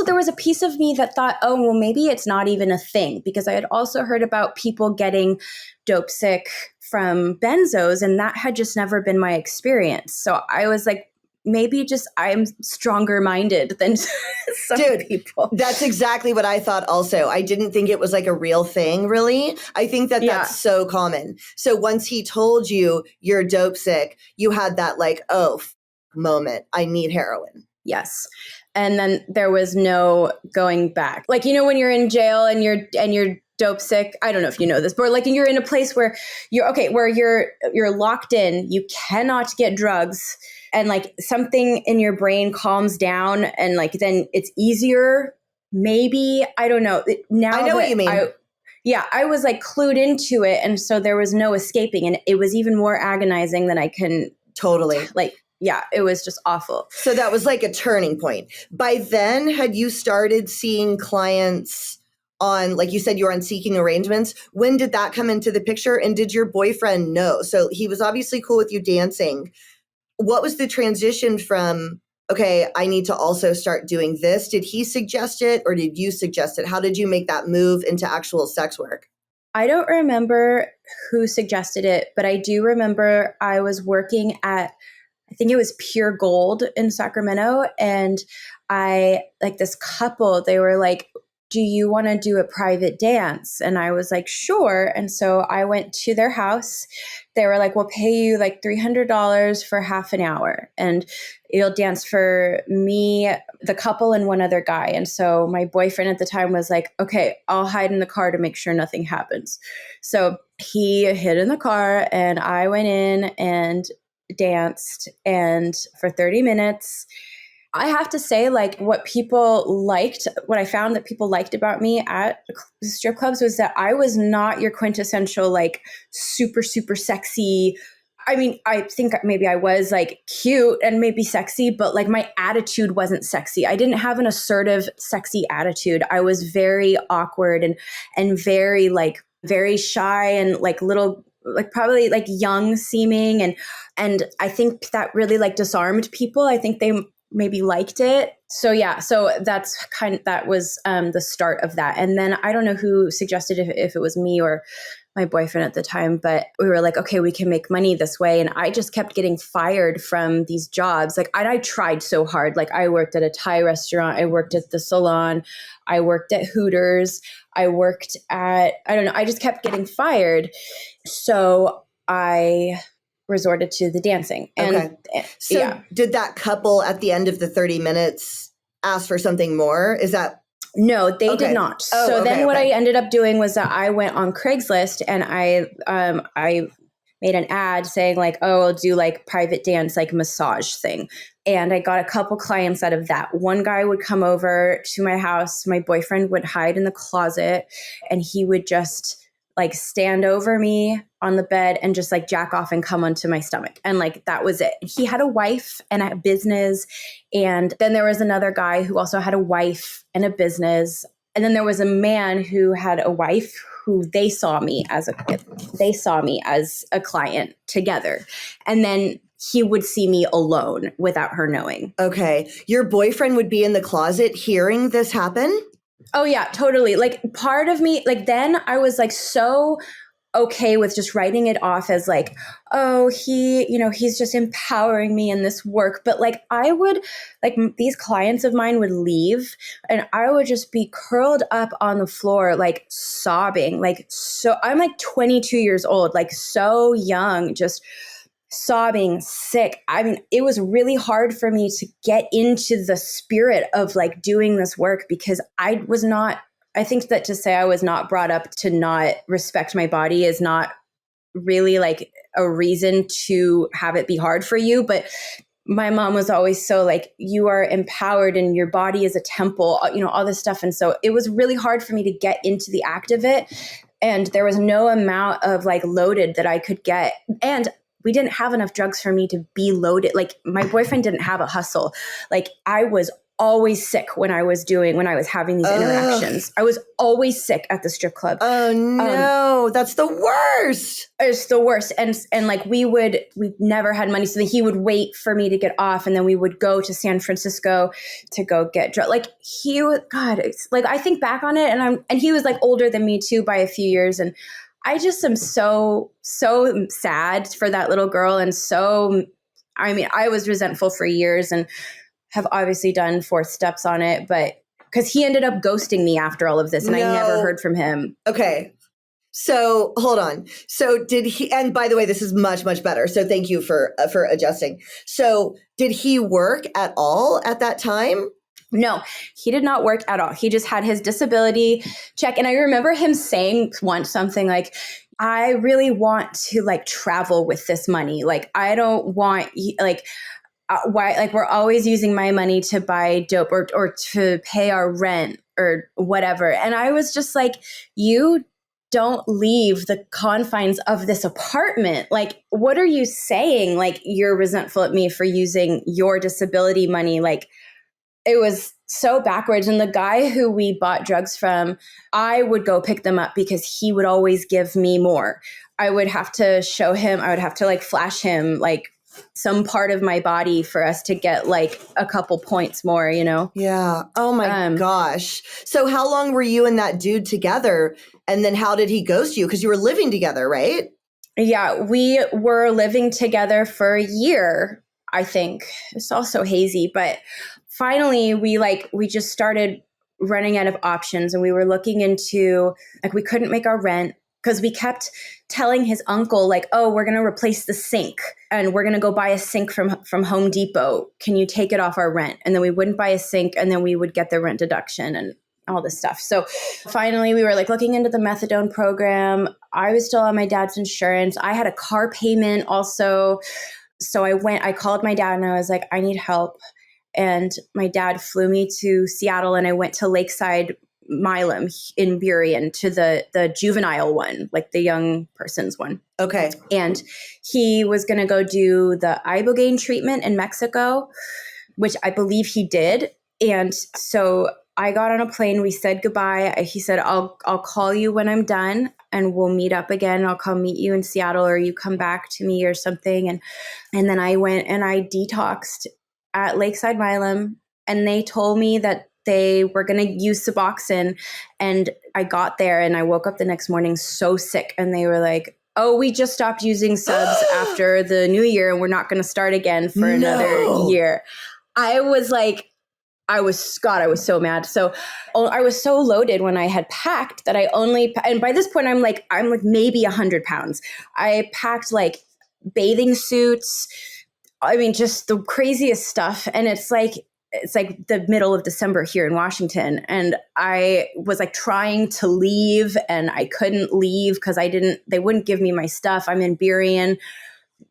there was a piece of me that thought, oh, well, maybe it's not even a thing, because I had also heard about people getting dope sick from benzos, and that had just never been my experience. So I was like, maybe just I'm stronger minded than some people. That's exactly what I thought also. I didn't think it was like a real thing, really. I think that's so common. So once he told you you're dope sick, you had that like, moment. I need heroin. Yes. And then there was no going back. Like, you know, when you're in jail and you're dope sick, I don't know if you know this, but like you're in a place where you're locked in, you cannot get drugs, and like something in your brain calms down and like then it's easier. Maybe, I don't know. Now I know what you mean. I was like clued into it, and so there was no escaping, and it was even more agonizing than I can totally yeah, it was just awful. So that was like a turning point. By then, had you started seeing clients on, like you said, you were on seeking arrangements? When did that come into the picture? And did your boyfriend know? So he was obviously cool with you dancing. What was the transition from, okay, I need to also start doing this? Did he suggest it or did you suggest it? How did you make that move into actual sex work? I don't remember who suggested it, but I do remember I was working at, I think it was Pure Gold in Sacramento. And this couple, they were like, "Do you want to do a private dance?" And I was like, "Sure." And so I went to their house. They were like, "We'll pay you like $300 for half an hour. And you'll dance for me, the couple, and one other guy." And so my boyfriend at the time was like, "Okay, I'll hide in the car to make sure nothing happens." So he hid in the car and I went in and danced, and for 30 minutes, I have to say, like, what I found that people liked about me at strip clubs was that I was not your quintessential, like, super, super sexy. I mean, I think maybe I was like cute and maybe sexy, but like my attitude wasn't sexy. I didn't have an assertive, sexy attitude. I was very awkward and very like very shy and like little, like probably like young seeming. And I think that really like disarmed people. I think they maybe liked it. So yeah, so that was the start of that. And then I don't know who suggested if it was me or my boyfriend at the time, but we were like, okay, we can make money this way. And I just kept getting fired from these jobs. Like I tried so hard. Like I worked at a Thai restaurant. I worked at the salon. I worked at Hooters. I worked at, I don't know, I just kept getting fired. So I resorted to the dancing. And so did that couple at the end of the 30 minutes ask for something more? Is that? No, they did not. Then what I ended up doing was that I went on Craigslist and I made an ad saying like, "Oh, I'll do like private dance, like massage thing." And I got a couple clients out of that. One guy would come over to my house. My boyfriend would hide in the closet and he would just like stand over me on the bed and just like jack off and come onto my stomach. And like, that was it. He had a wife and a business. And then there was another guy who also had a wife and a business. And then there was a man who had a wife who they saw me as a client together. And then he would see me alone without her knowing. Okay. Your boyfriend would be in the closet hearing this happen? Oh yeah, totally. Like part of me, like then I was like so okay with just writing it off as like, oh, he's just empowering me in this work. But like I would, like these clients of mine would leave and I would just be curled up on the floor, like sobbing, like, so I'm like 22 years old, like so young, just sobbing, sick. I mean, it was really hard for me to get into the spirit of like doing this work because I think that to say I was not brought up to not respect my body is not really like a reason to have it be hard for you. But my mom was always so like, you are empowered and your body is a temple, all this stuff. And so it was really hard for me to get into the act of it. And there was no amount of like loaded that I could get. And we didn't have enough drugs for me to be loaded. Like my boyfriend didn't have a hustle. Like I was always sick when I was having these interactions. I was always sick at the strip club. Oh no, that's the worst. It's the worst. And like we never had money. So then he would wait for me to get off and then we would go to San Francisco to go get drugs. Like it's like I think back on it and he was like older than me too by a few years. And I just am so sad for that little girl. And I was resentful for years and have obviously done fourth steps on it, but because he ended up ghosting me after all of this and I never heard from him. Okay. So hold on. So did he, and by the way, this is much, much better. So thank you for adjusting. So did he work at all at that time? No, he did not work at all. He just had his disability check. And I remember him saying once something like, I really want to like travel with this money. Like, I don't want like, why, like we're always using my money to buy dope or to pay our rent or whatever. And I was just like, you don't leave the confines of this apartment. Like, what are you saying? Like, you're resentful at me for using your disability money. Like, it was so backwards. And the guy who we bought drugs from, I would go pick them up because he would always give me more. I would have to show him, I would have to like flash him like some part of my body for us to get like a couple points more, Yeah. Oh my gosh. So how long were you and that dude together? And then how did he ghost you? Because you were living together, right? Yeah, we were living together for a year, I think. It's also hazy, but finally we just started running out of options and we were looking into like we couldn't make our rent because we kept telling his uncle like, oh, we're going to replace the sink and we're going to go buy a sink from Home Depot. Can you take it off our rent? And then we wouldn't buy a sink and then we would get the rent deduction and all this stuff. So finally we were like looking into the methadone program. I was still on my dad's insurance. I had a car payment also. So I called my dad and I was like, I need help. And my dad flew me to Seattle and I went to Lakeside Milam in Burien to the juvenile one, like the young person's one. Okay. And he was going to go do the ibogaine treatment in Mexico, which I believe he did. And so I got on a plane. We said goodbye. He said, I'll call you when I'm done and we'll meet up again. I'll come meet you in Seattle or you come back to me or something. And then I went and I detoxed at Lakeside Milam and they told me that they were going to use Suboxone. And I got there and I woke up the next morning so sick. And they were like, oh, we just stopped using subs after the new year and we're not going to start again for another year. I was so mad. So I was so loaded when I had packed that and by this point I'm like maybe 100 pounds. I packed like bathing suits. I mean, just the craziest stuff. And it's like the middle of December here in Washington. And I was like trying to leave and I couldn't leave because they wouldn't give me my stuff. I'm in Burien.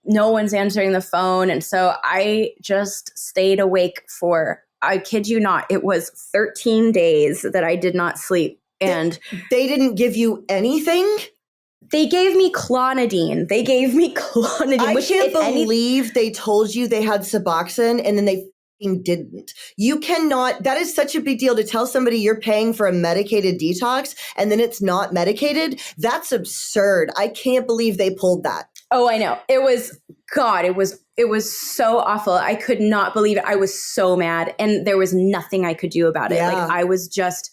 No one's answering the phone. And so I just stayed awake for, I kid you not, it was 13 days that I did not sleep. And they didn't give you anything? They gave me clonidine. I can't believe they told you they had Suboxone and then they didn't. You cannot, that is such a big deal to tell somebody you're paying for a medicated detox and then it's not medicated. That's absurd. I can't believe they pulled that. Oh, I know. It was, God, it was so awful. I could not believe it. I was so mad and there was nothing I could do about it. Yeah. Like I was just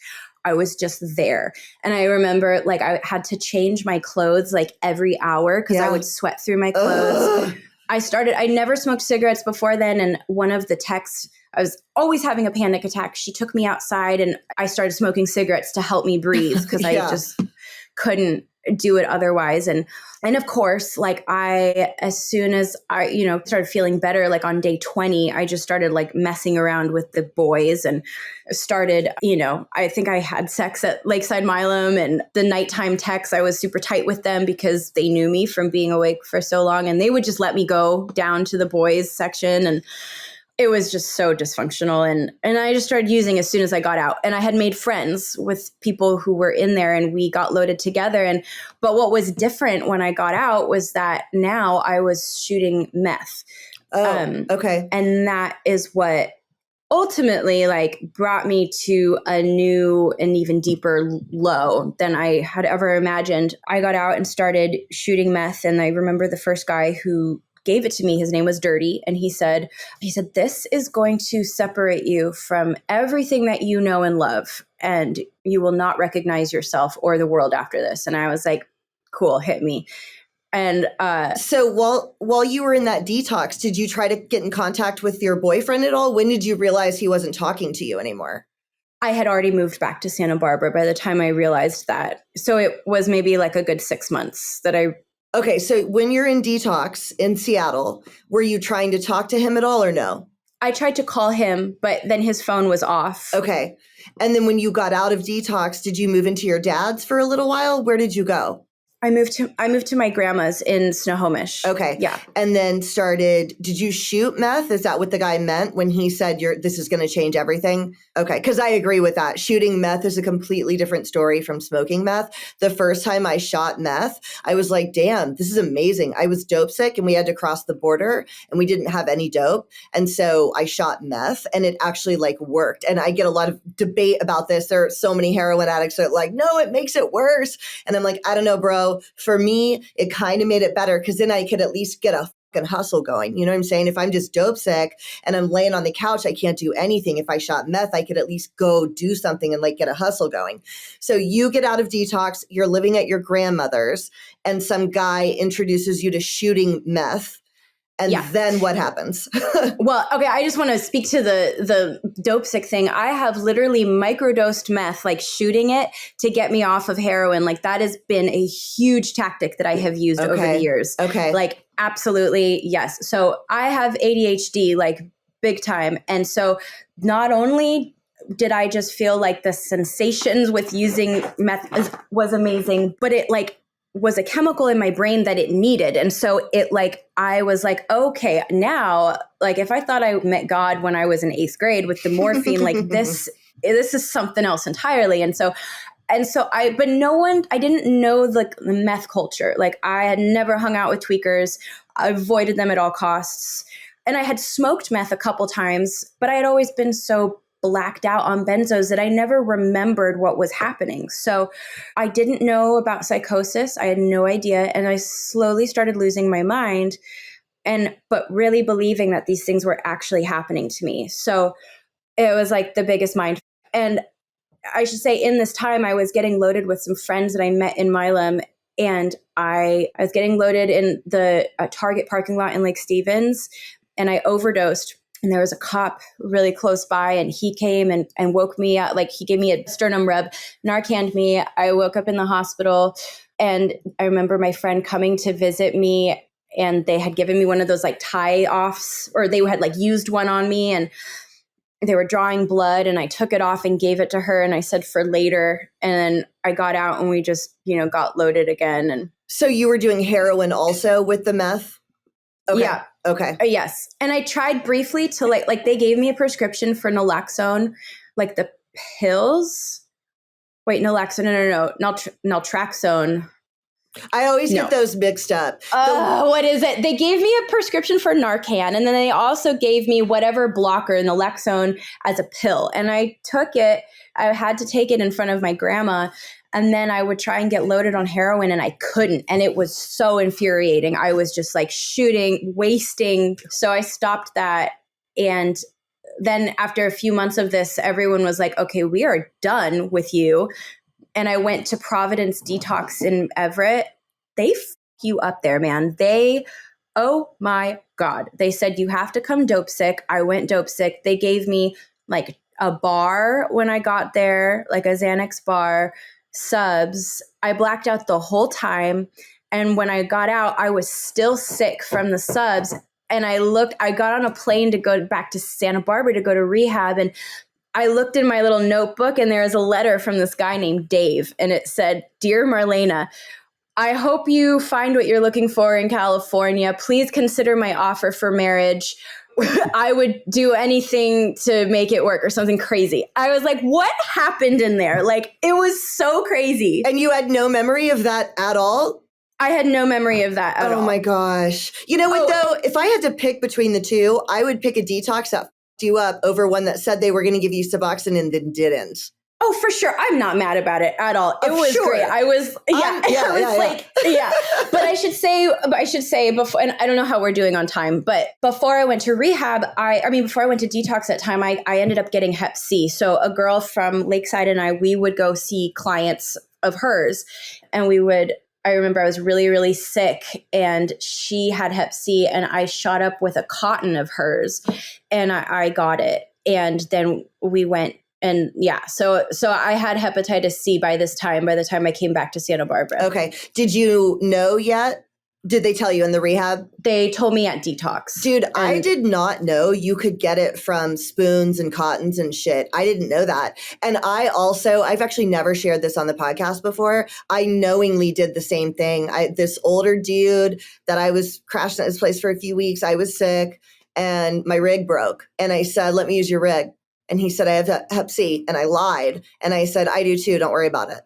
there. And I remember like I had to change my clothes like every hour because I would sweat through my clothes. I never smoked cigarettes before then. And one of the techs, I was always having a panic attack. She took me outside and I started smoking cigarettes to help me breathe because I just couldn't do it otherwise. And of course, like as soon as I, started feeling better, like on day 20, I just started like messing around with the boys and started, I think I had sex at Lakeside Milam, and the nighttime techs, I was super tight with them because they knew me from being awake for so long, and they would just let me go down to the boys section, and it was just so dysfunctional. And I just started using as soon as I got out. And I had made friends with people who were in there and we got loaded together. But what was different when I got out was that now I was shooting meth. Okay. And that is what ultimately like brought me to a new and even deeper low than I had ever imagined. I got out and started shooting meth. And I remember the first guy who gave it to me, his name was Dirty, and he said, this is going to separate you from everything that you know and love, and you will not recognize yourself or the world after this. And I was like, cool, hit me. And so while you were in that detox, did you try to get in contact with your boyfriend at all? When did you realize he wasn't talking to you anymore? I had already moved back to Santa Barbara by the time I realized that. So it was maybe like a good 6 months that I... Okay, so when you're in detox in Seattle, were you trying to talk to him at all or no? I tried to call him, but then his phone was off. Okay. And then when you got out of detox, did you move into your dad's for a little while? Where did you go? I moved to my grandma's in Snohomish. Okay. Yeah. And then did you shoot meth? Is that what the guy meant when he said this is going to change everything? Okay. Because I agree with that. Shooting meth is a completely different story from smoking meth. The first time I shot meth, I was like, damn, this is amazing. I was dope sick and we had to cross the border and we didn't have any dope. And so I shot meth and it actually like worked. And I get a lot of debate about this. There are so many heroin addicts that are like, no, it makes it worse. And I'm like, I don't know, bro. For me, it kind of made it better because then I could at least get a fucking hustle going. You know what I'm saying? If I'm just dope sick and I'm laying on the couch, I can't do anything. If I shot meth, I could at least go do something and like get a hustle going. So you get out of detox, you're living at your grandmother's, and some guy introduces you to shooting meth. And then what happens? Well, okay, I just want to speak to the dope sick thing. I have literally microdosed meth, like shooting it to get me off of heroin. Like that has been a huge tactic that I have used over the years. Okay. Like absolutely, yes. So I have ADHD, like big time. And so not only did I just feel like the sensations with using meth was amazing, but it like was a chemical in my brain that it needed. And so it like, I was like, okay, now, like if I thought I met God when I was in 8th grade with the morphine, like this is something else entirely. But no one, I didn't know the meth culture. Like I had never hung out with tweakers. I avoided them at all costs. And I had smoked meth a couple times, but I had always been so blacked out on benzos that I never remembered what was happening. So I didn't know about psychosis. I had no idea. And I slowly started losing my mind but really believing that these things were actually happening to me. So it was like the biggest mind. And I should say in this time, I was getting loaded with some friends that I met in Milam. And I was getting loaded in the Target parking lot in Lake Stevens. And I overdosed. And there was a cop really close by and he came and woke me up. Like he gave me a sternum rub, Narcaned me. I woke up in the hospital and I remember my friend coming to visit me and they had given me one of those like tie offs, or they had like used one on me and they were drawing blood and I took it off and gave it to her and I said for later. And then I got out and we just, got loaded again. And so you were doing heroin also with the meth? Okay. Yeah. Okay. Yes. And I tried briefly to like they gave me a prescription for naloxone, like the pills. Wait, naloxone. No. Naltrexone. I always No. get those mixed up. What is it? They gave me a prescription for Narcan, and then they also gave me whatever blocker, naloxone, as a pill. And I took it. I had to take it in front of my grandma, and then I would try and get loaded on heroin, and I couldn't. And it was so infuriating. I was just like shooting, wasting. So I stopped that. And then after a few months of this, everyone was like, okay, we are done with you. And I went to Providence Detox in Everett. They f you up there, man. Oh my God. They said, you have to come dope sick. I went dope sick. They gave me like a bar when I got there, like a Xanax bar, subs. I blacked out the whole time. And when I got out, I was still sick from the subs. And I got on a plane to go back to Santa Barbara to go to rehab. And I looked in my little notebook, and there was a letter from this guy named Dave. And it said, Dear Marlena, I hope you find what you're looking for in California. Please consider my offer for marriage. I would do anything to make it work, or something crazy. I was like, what happened in there? Like, it was so crazy. And you had no memory of that at all? I had no memory of that at all. Oh my gosh. You know what, though? If I had to pick between the two, I would pick a detox that you up over one that said they were going to give you Suboxone and then didn't. Oh, for sure. I'm not mad about it at all. It was great. I was, But I should say before, and I don't know how we're doing on time, but before I went to rehab, before I went to detox that time, I ended up getting Hep C. So a girl from Lakeside and we would go see clients of hers, and I remember I was really, really sick, and she had Hep C, and I shot up with a cotton of hers, and I got it. And then we went, and so I had hepatitis C by the time I came back to Santa Barbara. Okay. Did you know yet? Did they tell you in the rehab? They told me at detox. Dude, I did not know you could get it from spoons and cottons and shit. I didn't know that. And I've actually never shared this on the podcast before. I knowingly did the same thing. This older dude that I was crashing at his place for a few weeks, I was sick and my rig broke. And I said, let me use your rig. And he said, I have Hep C. And I lied. And I said, I do too. Don't worry about it.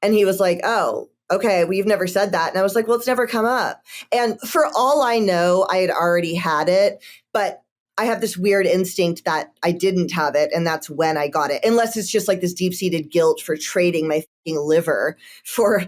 And he was like, oh, okay, well, you've never said that. And I was like, well, it's never come up. And for all I know, I had already had it, but I have this weird instinct that I didn't have it. And that's when I got it. Unless it's just like this deep-seated guilt for trading my fucking liver for,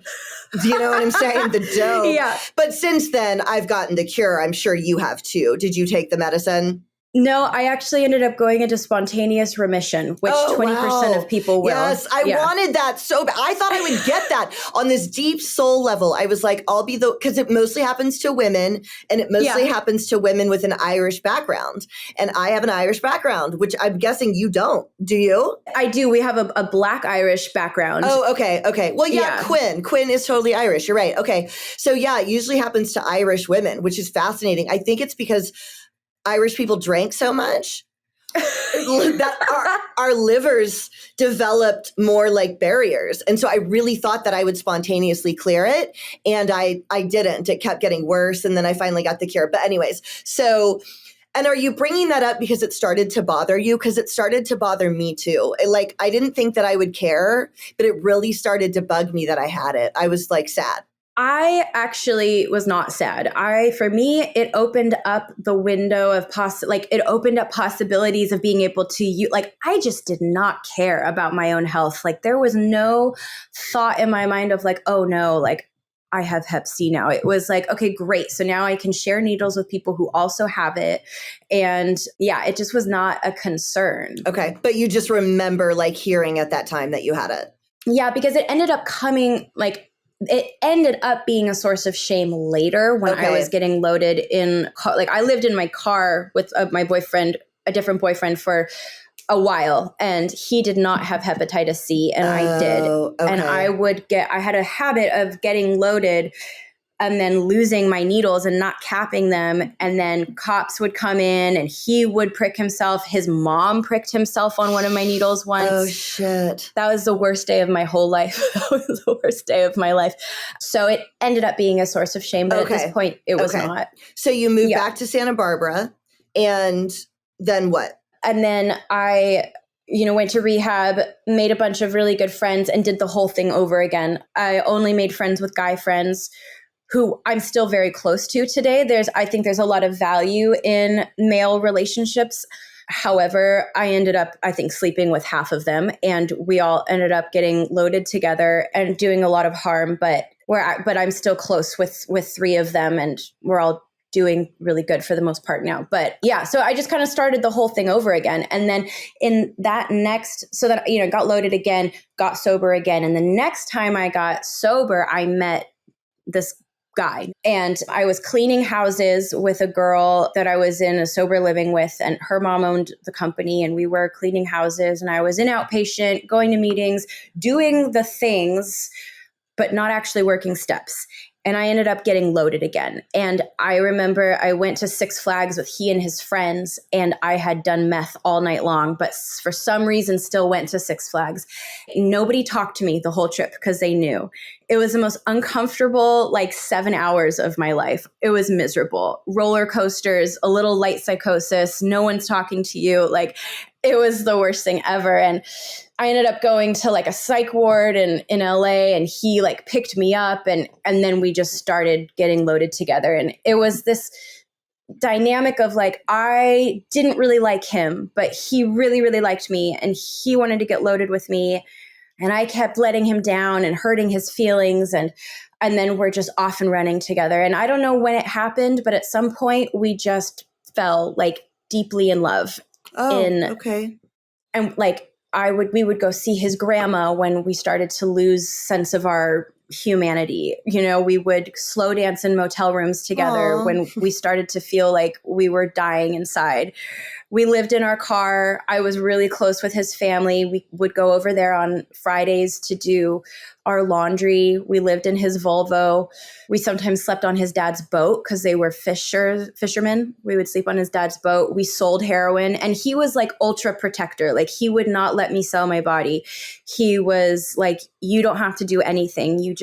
do you know what I'm saying? The dope. Yeah. But since then, I've gotten the cure. I'm sure you have too. Did you take the medicine? No, I actually ended up going into spontaneous remission, which 20% of people will. Yes, I wanted that so bad. I thought I would get that on this deep soul level. I was like, because it mostly happens to women, and it mostly happens to women with an Irish background. And I have an Irish background, which I'm guessing you don't. Do you? I do. We have a Black Irish background. Oh, okay. Well, Quinn is totally Irish. You're right. Okay. So it usually happens to Irish women, which is fascinating. I think it's because Irish people drank so much that our livers developed more like barriers. And so I really thought that I would spontaneously clear it. And I didn't. It kept getting worse. And then I finally got the cure. But anyways, and are you bringing that up because it started to bother you? Because it started to bother me too. I didn't think that I would care, but it really started to bug me that I had it. I was like sad. I actually was not sad. For me, it opened up the window of it opened up possibilities of being able to I just did not care about my own health. Like, there was no thought in my mind of like, oh no, like I have Hep C now. It was like, okay, great. So now I can share needles with people who also have it. And it just was not a concern. Okay. But you just remember like hearing at that time that you had it. Yeah, because it ended up being a source of shame later when I was getting loaded in. I lived in my car with my boyfriend, a different boyfriend, for a while, and he did not have hepatitis C, and I did. Okay. And I had a habit of getting loaded and then losing my needles and not capping them. And then cops would come in and he would prick himself. His mom pricked himself on one of my needles once. Oh, shit. That was the worst day of my whole life. That was the worst day of my life. So it ended up being a source of shame. But at this point, it was not. So you moved back to Santa Barbara, and then what? And then I went to rehab, made a bunch of really good friends, and did the whole thing over again. I only made friends with guy friends who I'm still very close to today. I think there's a lot of value in male relationships. However, I ended up, I think, sleeping with half of them, and we all ended up getting loaded together and doing a lot of harm. But I'm still close with 3 of them, and we're all doing really good for the most part now. But yeah, so I just kind of started the whole thing over again. And then in that got loaded again, got sober again. And the next time I got sober, I met this guy, and I was cleaning houses with a girl that I was in a sober living with, and her mom owned the company, and we were cleaning houses, and I was in outpatient, going to meetings, doing the things, but not actually working steps. And I ended up getting loaded again. And I remember I went to Six Flags with he and his friends, and I had done meth all night long, but for some reason still went to Six Flags. Nobody talked to me the whole trip because they knew. It was the most uncomfortable 7 hours of my life. It was miserable. Roller coasters, a little light psychosis, no one's talking to you. It was the worst thing ever. And I ended up going to a psych ward in LA, and he picked me up, and then we just started getting loaded together. And it was this dynamic of I didn't really like him, but he really, really liked me, and he wanted to get loaded with me. And I kept letting him down and hurting his feelings. And then we're just off and running together. And I don't know when it happened, but at some point we just fell deeply in love. Okay. And we would go see his grandma when we started to lose sense of our humanity. We would slow dance in motel rooms together. Aww. When we started to feel like we were dying inside. We lived in our car. I was really close with his family. We would go over there on Fridays to do our laundry. We lived in his Volvo. We sometimes slept on his dad's boat because they were fishermen. We would sleep on his dad's boat. We sold heroin, and he was ultra protector. He would not let me sell my body. He was you don't have to do anything.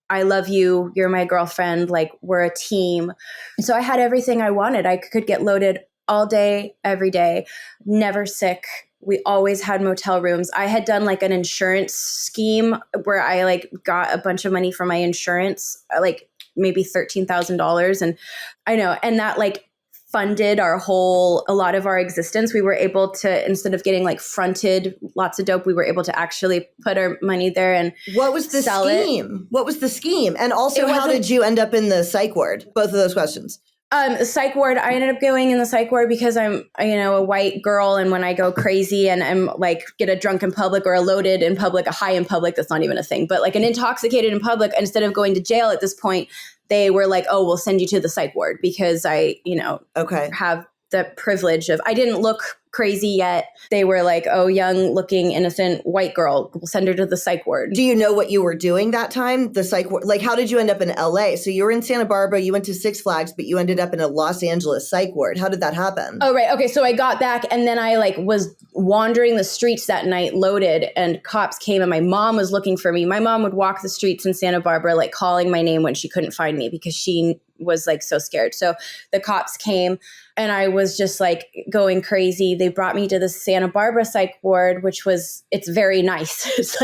I love you. You're my girlfriend. We're a team. So I had everything I wanted. I could get loaded all day, every day, never sick. We always had motel rooms. I had done an insurance scheme where I got a bunch of money from my insurance, maybe $13,000. And I know, and that funded a lot of our existence. We were able to, instead of getting fronted lots of dope, we were able to actually put our money there and what was the sell scheme? it. What was the scheme? And also, how did you end up in the psych ward? Both of those questions. Psych ward. I ended up going in the psych ward because I'm, a white girl. And when I go crazy and I'm get a drunk in public or a loaded in public, a high in public, that's not even a thing, but an intoxicated in public, instead of going to jail at this point, they were oh, we'll send you to the psych ward because I, have the privilege of, I didn't look crazy yet. They were oh, young looking, innocent white girl, we'll send her to the psych ward. Do you know what you were doing that time? The psych ward, how did you end up in LA? So you were in Santa Barbara, you went to Six Flags, but you ended up in a Los Angeles psych ward. How did that happen? Oh, right. Okay. So I got back, and then I was wandering the streets that night loaded, and cops came, and my mom was looking for me. My mom would walk the streets in Santa Barbara, calling my name when she couldn't find me because she was so scared. So the cops came, and I was just going crazy. They brought me to the Santa Barbara psych ward, which it's very nice. It's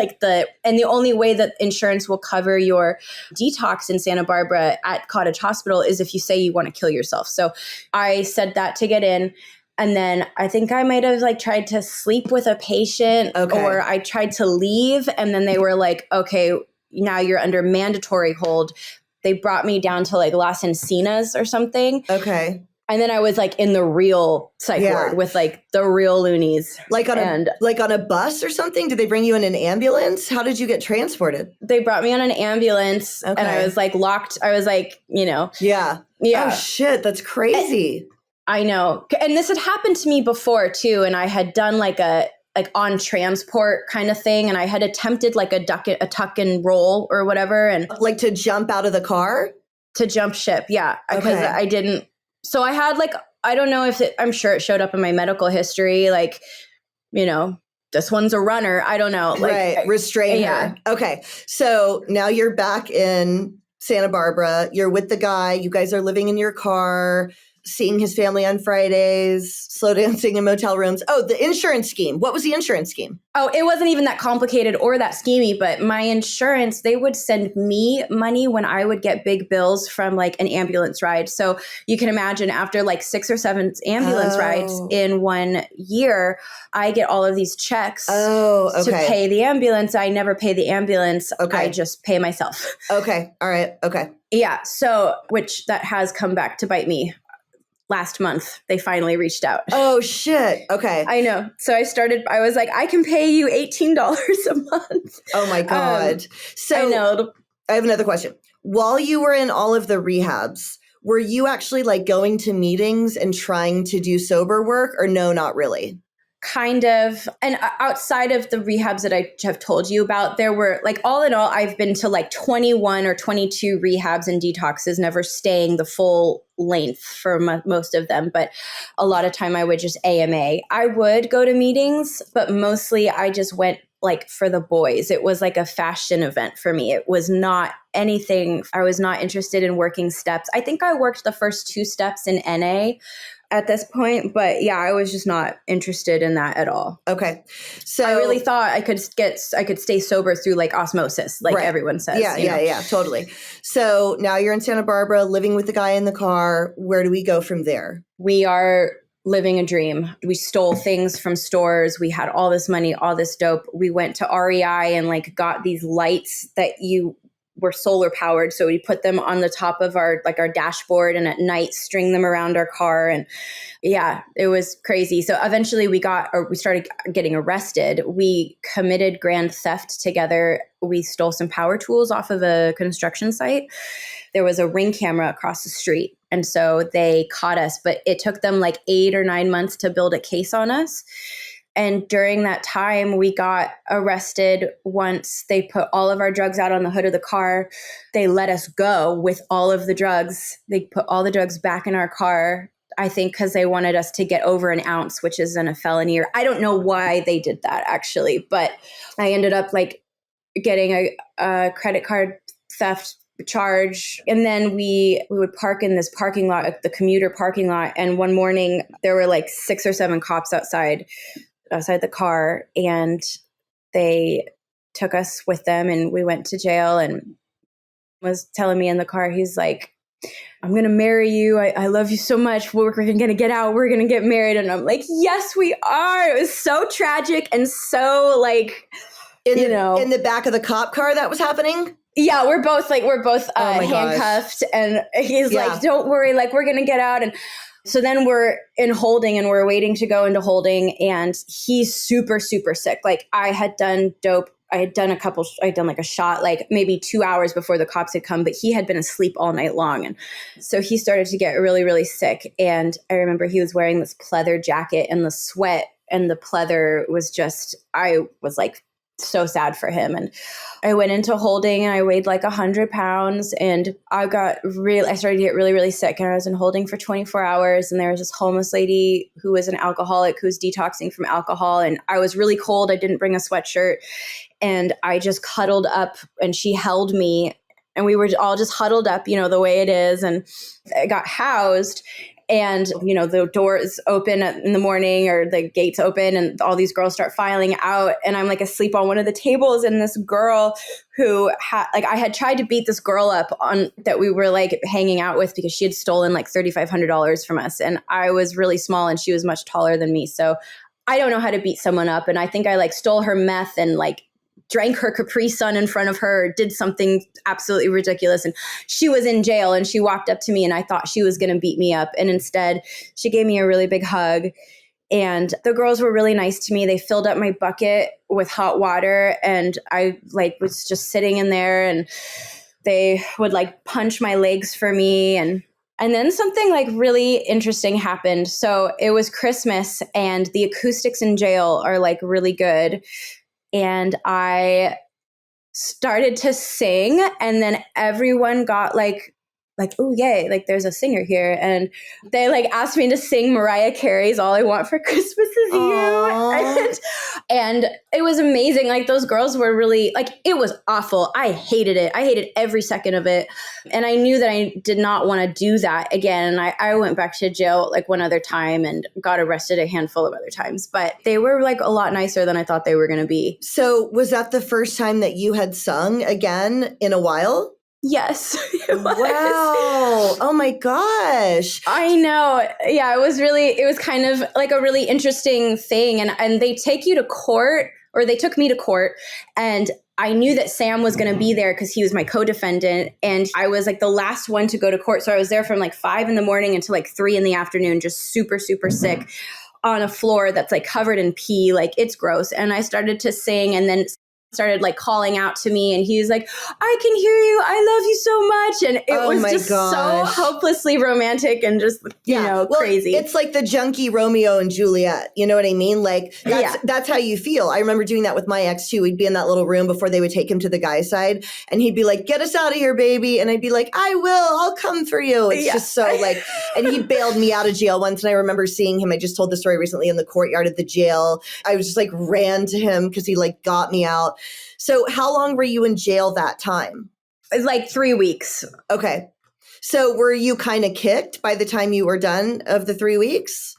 and the only way that insurance will cover your detox in Santa Barbara at Cottage Hospital is if you say you want to kill yourself. So I said that to get in. And then I think I might have tried to sleep with a patient, or I tried to leave. And then they were okay, now you're under mandatory hold. They brought me down to Las Encinas or something. Okay. And then I was in the real psych ward with the real loonies. On a bus or something? Did they bring you in an ambulance? How did you get transported? They brought me on an ambulance, and I was locked. I was Yeah. Oh shit, that's crazy. I know. And this had happened to me before too. And I had done a on transport kind of thing. And I had attempted a tuck and roll or whatever. And to jump out of the car? To jump ship. Yeah. Because I didn't. So I had I don't know if I'm sure it showed up in my medical history. This one's a runner. I don't know. Right. Restrain her. Okay. So now you're back in Santa Barbara. You're with the guy. You guys are living in your car. seeing his family on Fridays, slow dancing in motel rooms. Oh, the insurance scheme. What was the insurance scheme? Oh, it wasn't even that complicated or that schemy, but my insurance, they would send me money when I would get big bills from like an ambulance ride. So you can imagine after like 6 or 7 ambulance rides in 1 year, I get all of these checks to pay the ambulance. I never pay the ambulance. I just pay myself. Okay. All right. Okay. Yeah. So, which that has come back to bite me. Last month, they finally reached out. Oh, shit. Okay. I know. So I was like, I can pay you $18 a month. Oh my God. So I know. I have another question. While you were in all of the rehabs, were you actually like going to meetings and trying to do sober work, or no, not really? Kind of. And outside of the rehabs that I have told you about, there were like, all in all, I've been to like 21 or 22 rehabs and detoxes, never staying the full length for most of them. But a lot of time I would just AMA. I would go to meetings, but mostly I just went like for the boys. It was like a fashion event for me. It was not anything. I was not interested in working steps. I think I worked the first 2 steps in NA at this point, but yeah, I was just not interested in that at all. Okay. So I really thought I could stay sober through like osmosis, like everyone says. Yeah, totally. So now you're in Santa Barbara, living with the guy in the car. Where do we go from there? We are living a dream. We stole things from stores. We had all this money, all this dope. We went to REI and like got these lights that were solar powered. So we put them on the top of our dashboard, and at night string them around our car. And yeah, it was crazy. So eventually we started getting arrested. We committed grand theft together. We stole some power tools off of a construction site. There was a Ring camera across the street. And so they caught us, but it took them like 8 or 9 months to build a case on us. And during that time, we got arrested once. They put all of our drugs out on the hood of the car. They let us go with all of the drugs. They put all the drugs back in our car, I think because they wanted us to get over an ounce, which isn't a felony. Or I don't know why they did that, actually. But I ended up like getting a credit card theft charge. And then we would park in this parking lot, the commuter parking lot. And one morning, there were like 6 or 7 cops outside the car, and they took us with them, and we went to jail. And was telling me in the car, he's like, I'm going to marry you. I love you so much. We're going to get out. We're going to get married. And I'm like, yes, we are. It was so tragic and so like, in the back of the cop car that was happening. Yeah, we're both handcuffed. Gosh. And he's like, don't worry, like we're going to get out. And so then we're in holding, and we're waiting to go into holding, and he's super, super sick. Like I had done dope. I had done like a shot, like maybe 2 hours before the cops had come, but he had been asleep all night long. And so he started to get really, really sick. And I remember he was wearing this pleather jacket, and the sweat and the pleather was just, I was like, so sad for him. And I went into holding, and I weighed like 100 pounds, and I started to get really, really sick, and I was in holding for 24 hours. And there was this homeless lady who was an alcoholic who was detoxing from alcohol. And I was really cold. I didn't bring a sweatshirt, and I just cuddled up, and she held me, and we were all just huddled up, the way it is. And I got housed. And, the doors open in the morning, or the gates open, and all these girls start filing out. And I'm like asleep on one of the tables. And this girl who I had tried to beat this girl up on that we were like hanging out with, because she had stolen like $3,500 from us. And I was really small, and she was much taller than me. So I don't know how to beat someone up. And I think I like stole her meth and like drank her Capri Sun in front of her, or did something absolutely ridiculous. And she was in jail, and she walked up to me, and I thought she was going to beat me up. And instead she gave me a really big hug. And the girls were really nice to me. They filled up my bucket with hot water, and I like was just sitting in there, and they would like punch my legs for me. And then something like really interesting happened. So it was Christmas, and the acoustics in jail are like really good. And I started to sing, and then everyone got like like, oh, yay, like there's a singer here. And they like asked me to sing Mariah Carey's All I Want for Christmas Is You. And it was amazing. Like those girls were really like, it was awful. I hated it. I hated every second of it. And I knew that I did not want to do that again. And I went back to jail like one other time and got arrested a handful of other times. But they were like a lot nicer than I thought they were going to be. So was that the first time that you had sung again in a while? Yes. It was. Wow. Oh my gosh. I know. Yeah, it was kind of like a really interesting thing. And they take you to court, or they took me to court, and I knew that Sam was going to be there because he was my co-defendant, and I was like the last one to go to court. So I was there from like 5 a.m. until like 3 p.m, just super, super sick on a floor that's like covered in pee. Like it's gross. And I started to sing, and then started like calling out to me, and he was like, I can hear you, I love you so much. And it was just so hopelessly romantic and just you know, crazy. It's like the junkie Romeo and Juliet, you know what I mean? Like that's how you feel. I remember doing that with my ex too. We'd be in that little room before they would take him to the guy's side, and he'd be like, get us out of here, baby. And I'd be like, I will, I'll come for you. It's just so like, and he bailed me out of jail once. And I remember seeing him, I just told the story recently, in the courtyard of the jail. I was just like ran to him because he like got me out. So how long were you in jail that time? Like 3 weeks. Okay. So were you kind of kicked by the time you were done of the 3 weeks?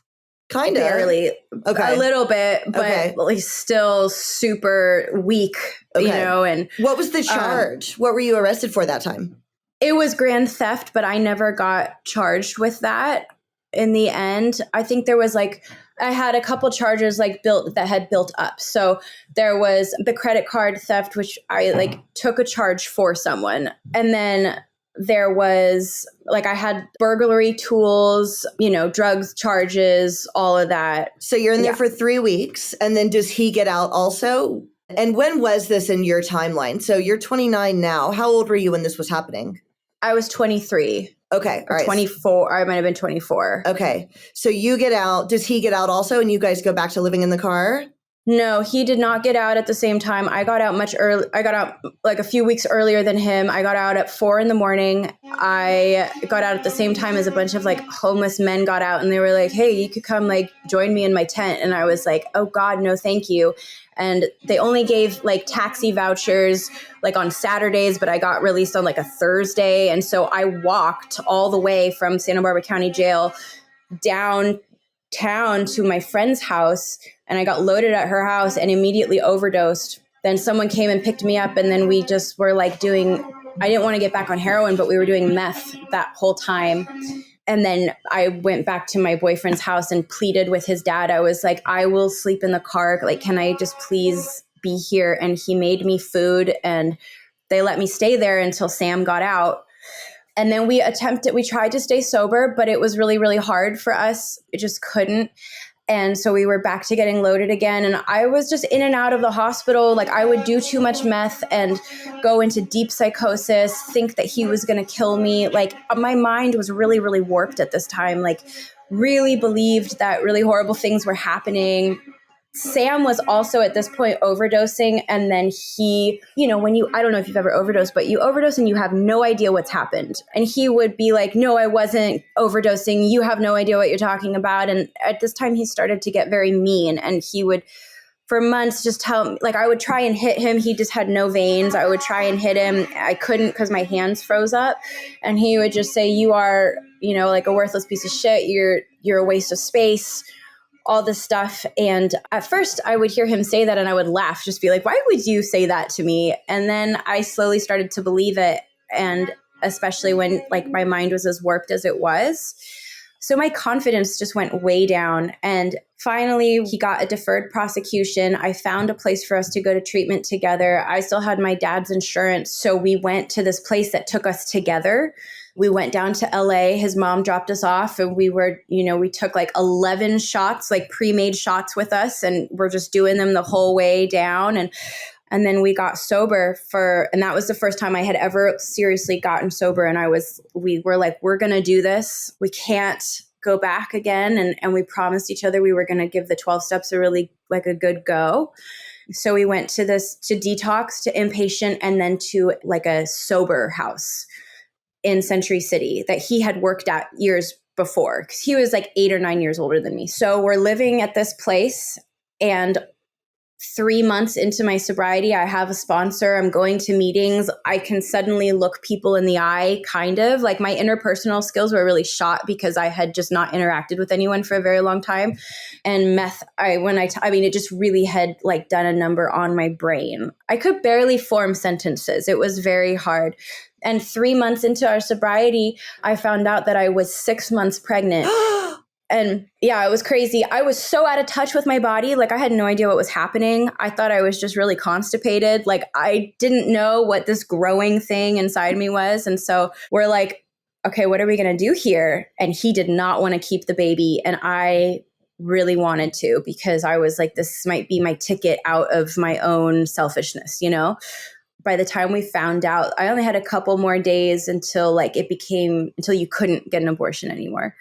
Kind of. Barely. Okay. A little bit, but like still super weak, you know. And what was the charge? What were you arrested for that time? It was grand theft, but I never got charged with that in the end. I think there was like, I had a couple charges like that had built up. So there was the credit card theft, which I like took a charge for someone. And then there was like, I had burglary tools, you know, drugs charges, all of that. So you're in there for 3 weeks. And then does he get out also? And when was this in your timeline? So you're 29 now. How old were you when this was happening? I was 23. Okay. All right. 24. I might have been 24. Okay. So you get out. Does he get out also? And you guys go back to living in the car? No, he did not get out at the same time. I got out much early. I got out like a few weeks earlier than him. I got out at 4 a.m. I got out at the same time as a bunch of like homeless men got out, and they were like, hey, you could come like join me in my tent. And I was like, oh God, no, thank you. And they only gave like taxi vouchers like on Saturdays, but I got released on like a Thursday. And so I walked all the way from Santa Barbara County Jail downtown to my friend's house, and I got loaded at her house and immediately overdosed. Then someone came and picked me up, and then we just were like I didn't want to get back on heroin, but we were doing meth that whole time. And then I went back to my boyfriend's house and pleaded with his dad. I was like, I will sleep in the car. Like, can I just please be here? And he made me food, and they let me stay there until Sam got out. And then we tried to stay sober, but it was really, really hard for us. It just couldn't. And so we were back to getting loaded again. And I was just in and out of the hospital. Like I would do too much meth and go into deep psychosis, think that he was going to kill me. Like my mind was really, really warped at this time. Like really believed that really horrible things were happening. Sam was also at this point overdosing. And then he, you know, I don't know if you've ever overdosed, but you overdose and you have no idea what's happened. And he would be like, no, I wasn't overdosing. You have no idea what you're talking about. And at this time he started to get very mean, and he would, for months, just tell me, like I would try and hit him. He just had no veins. I would try and hit him. I couldn't because my hands froze up. And he would just say, you are, you know, like a worthless piece of shit. You're a waste of space. All this stuff. And at first I would hear him say that and I would laugh, just be like, why would you say that to me? And then I slowly started to believe it. And especially when like my mind was as warped as it was. So my confidence just went way down. And finally he got a deferred prosecution. I found a place for us to go to treatment together. I still had my dad's insurance. So we went to this place that took us together. We went down to LA. His mom dropped us off, and we took like 11 shots, like pre-made shots with us, and we're just doing them the whole way down. And then we got sober and that was the first time I had ever seriously gotten sober. And we were like, we're going to do this. We can't go back again. And we promised each other we were going to give the 12 steps a really like a good go. So we went to detox, to inpatient, and then to like a sober house. in Century City that he had worked at years before, because he was like 8 or 9 years older than me. So we're living at this place, and 3 months into my sobriety, I have a sponsor. I'm going to meetings. I can suddenly look people in the eye, kind of. Like my interpersonal skills were really shot because I had just not interacted with anyone for a very long time. And meth, I mean, it just really had like done a number on my brain. I could barely form sentences. It was very hard. And 3 months into our sobriety, I found out that I was 6 months pregnant. And yeah, it was crazy. I was so out of touch with my body. Like I had no idea what was happening. I thought I was just really constipated. Like I didn't know what this growing thing inside me was. And so we're like, okay, what are we going to do here? And he did not want to keep the baby. And I really wanted to, because I was like, this might be my ticket out of my own selfishness, you know? By the time we found out, I only had a couple more days until you couldn't get an abortion anymore.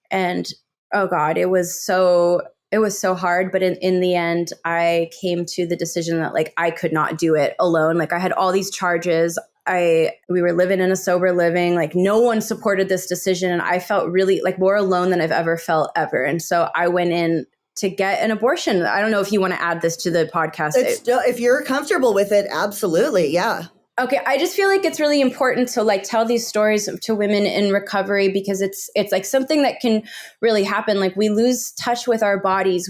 And oh God, it was so hard. But in the end, I came to the decision that like I could not do it alone. Like I had all these charges. We were living in a sober living, like no one supported this decision. And I felt really like more alone than I've ever felt ever. And so I went in to get an abortion. I don't know if you want to add this to the podcast. If you're comfortable with it, absolutely. Yeah. Okay, I just feel like it's really important to like tell these stories to women in recovery, because it's like something that can really happen. Like we lose touch with our bodies.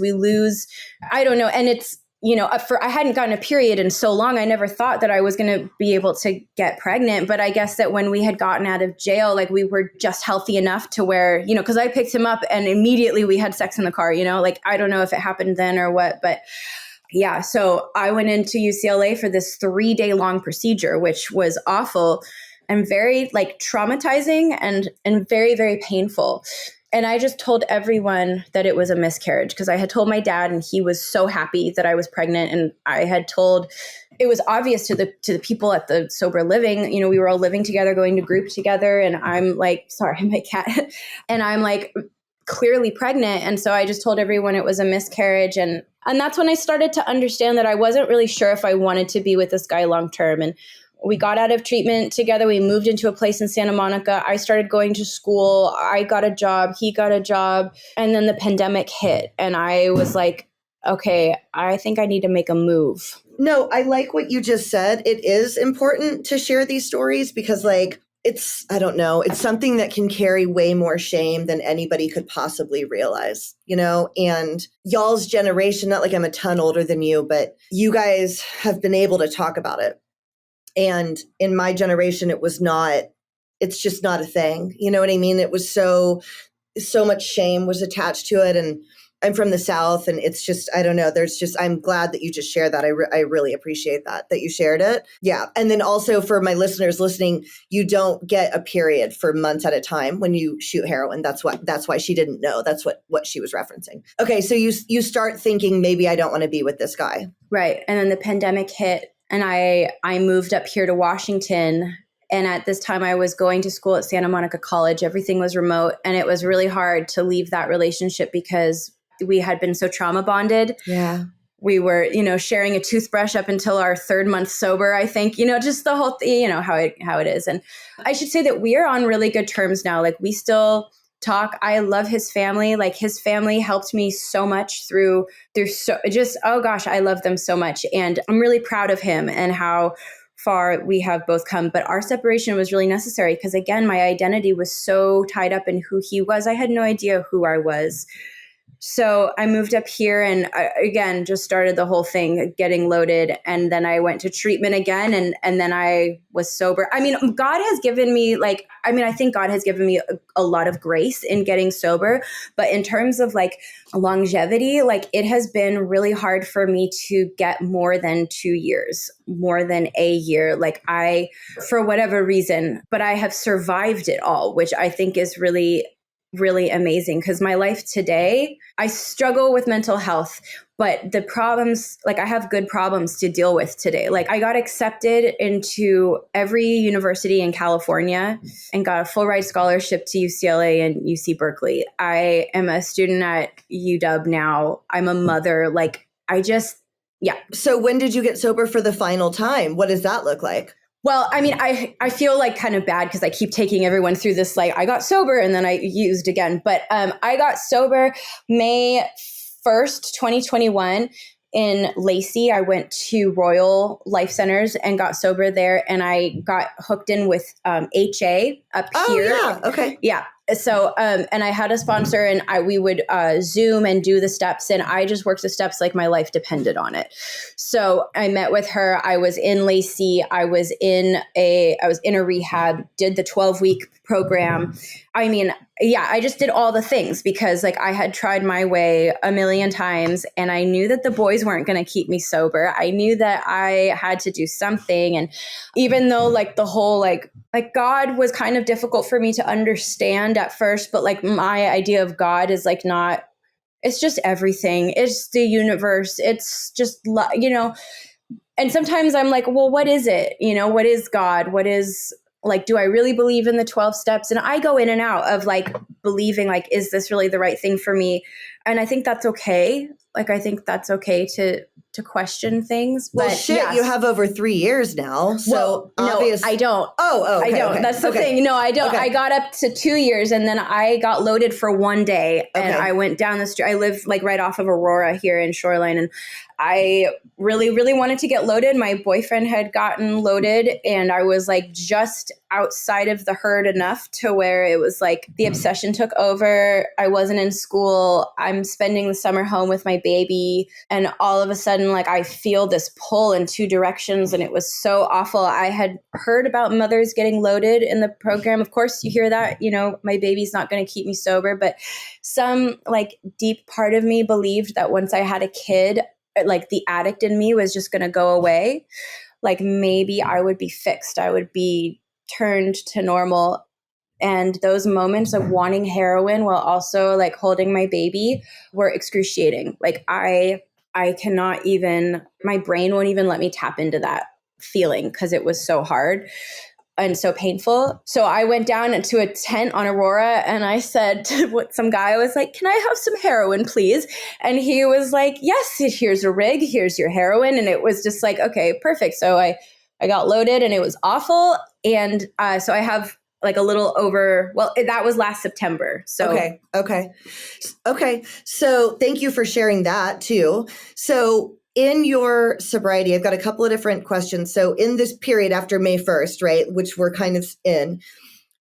I don't know. And it's, you know, I hadn't gotten a period in so long. I never thought that I was going to be able to get pregnant. But I guess that when we had gotten out of jail, like we were just healthy enough to where, you know, because I picked him up and immediately we had sex in the car, you know, like I don't know if it happened then or what, but yeah. So I went into UCLA for this 3-day long procedure, which was awful and very like traumatizing and very, very painful. And I just told everyone that it was a miscarriage, because I had told my dad and he was so happy that I was pregnant. And I had told, it was obvious to the people at the sober living, you know, we were all living together, going to group together. And I'm like, sorry, my cat. And I'm like clearly pregnant. And so I just told everyone it was a miscarriage. And that's when I started to understand that I wasn't really sure if I wanted to be with this guy long term. And we got out of treatment together. We moved into a place in Santa Monica. I started going to school. I got a job. He got a job. And then the pandemic hit. And I was like, okay, I think I need to make a move. No, I like what you just said. It is important to share these stories because like, I don't know, it's something that can carry way more shame than anybody could possibly realize, you know, and y'all's generation, not like I'm a ton older than you, but you guys have been able to talk about it. And in my generation, it's just not a thing. You know what I mean? It was so much shame was attached to it. And I'm from the South and it's just, I don't know, I'm glad that you just shared that. I really appreciate that you shared it. Yeah. And then also for my listeners listening, you don't get a period for months at a time when you shoot heroin. That's why she didn't know. That's what she was referencing. Okay. So you start thinking, maybe I don't want to be with this guy. Right. And then the pandemic hit and I moved up here to Washington. And at this time I was going to school at Santa Monica College. Everything was remote. And it was really hard to leave that relationship because we had been so trauma bonded. Yeah. We were, you know, sharing a toothbrush up until our 3rd month sober, I think, you know, just the whole thing, you know, how it is. And I should say that we are on really good terms now. Like we still talk. I love his family. Like his family helped me so much through so just, oh gosh, I love them so much. And I'm really proud of him and how far we have both come. But our separation was really necessary because again, my identity was so tied up in who he was. I had no idea who I was. So I moved up here and again, just started the whole thing getting loaded. And then I went to treatment again. And then I was sober. I mean, God has given me I think God has given me a lot of grace in getting sober. But in terms of like longevity, like it has been really hard for me to get more than 2 years, more than a year. Like for whatever reason, but I have survived it all, which I think is really really amazing because my life today, I struggle with mental health, but the problems, like I have good problems to deal with today. Like I got accepted into every university in California and got a full ride scholarship to UCLA and UC Berkeley. I am a student at UW now. I'm a mother. Yeah. So when did you get sober for the final time? What does that look like? Well, I mean, I feel like kind of bad because I keep taking everyone through this, like I got sober and then I used again. But I got sober May 1st, 2021 in Lacey. I went to Royal Life Centers and got sober there, and I got hooked in with HA up here. Oh, yeah. Okay. Yeah. So, and I had a sponsor, and we would Zoom and do the steps, and I just worked the steps like my life depended on it. So I met with her. I was in Lacey. I was in a rehab, did the 12-week program. I mean, yeah, I just did all the things because like I had tried my way a million times, and I knew that the boys weren't going to keep me sober. I knew that I had to do something. And even though like the whole like God was kind of difficult for me to understand at first, but like my idea of God is like not, it's just everything. It's the universe. It's just, and sometimes I'm like, well, what is it? What is God? What is like, do I really believe in the 12 steps? And I go in and out of like believing, like, is this really the right thing for me? And I think that's okay. Like, I think that's okay to question things. Well, but shit, yes. you have over 3 years now. So no, I don't. Oh, okay, I don't. okay, That's the okay. thing. No, I don't. Okay. I got up to 2 years, and then I got loaded for one day, and Okay. I went down the street. I live like right off of Aurora here in Shoreline, and I really, really wanted to get loaded. My boyfriend had gotten loaded, and I was like just outside of the herd enough to where it was like the obsession took over. I wasn't in school. I'm spending the summer home with my baby, and all of a sudden, like I feel this pull in two directions, and it was so awful. I had heard about mothers getting loaded in the program. Of course, you hear that, my baby's not going to keep me sober, but some like deep part of me believed that once I had a kid, like the addict in me was just going to go away. Like maybe I would be fixed. I would be turned to normal. And those moments of wanting heroin while also like holding my baby were excruciating. Like I cannot even, my brain won't even let me tap into that feeling because it was so hard and so painful. So I went down to a tent on Aurora, and I said to some guy, I was like, can I have some heroin, please? And he was like, yes, here's a rig, here's your heroin. And it was just like, okay, perfect. So I got loaded, and it was awful. And so I have like a little over, well, that was last September. So Okay. So thank you for sharing that too. So in your sobriety, I've got a couple of different questions. So in this period after May 1st, right, which we're kind of in,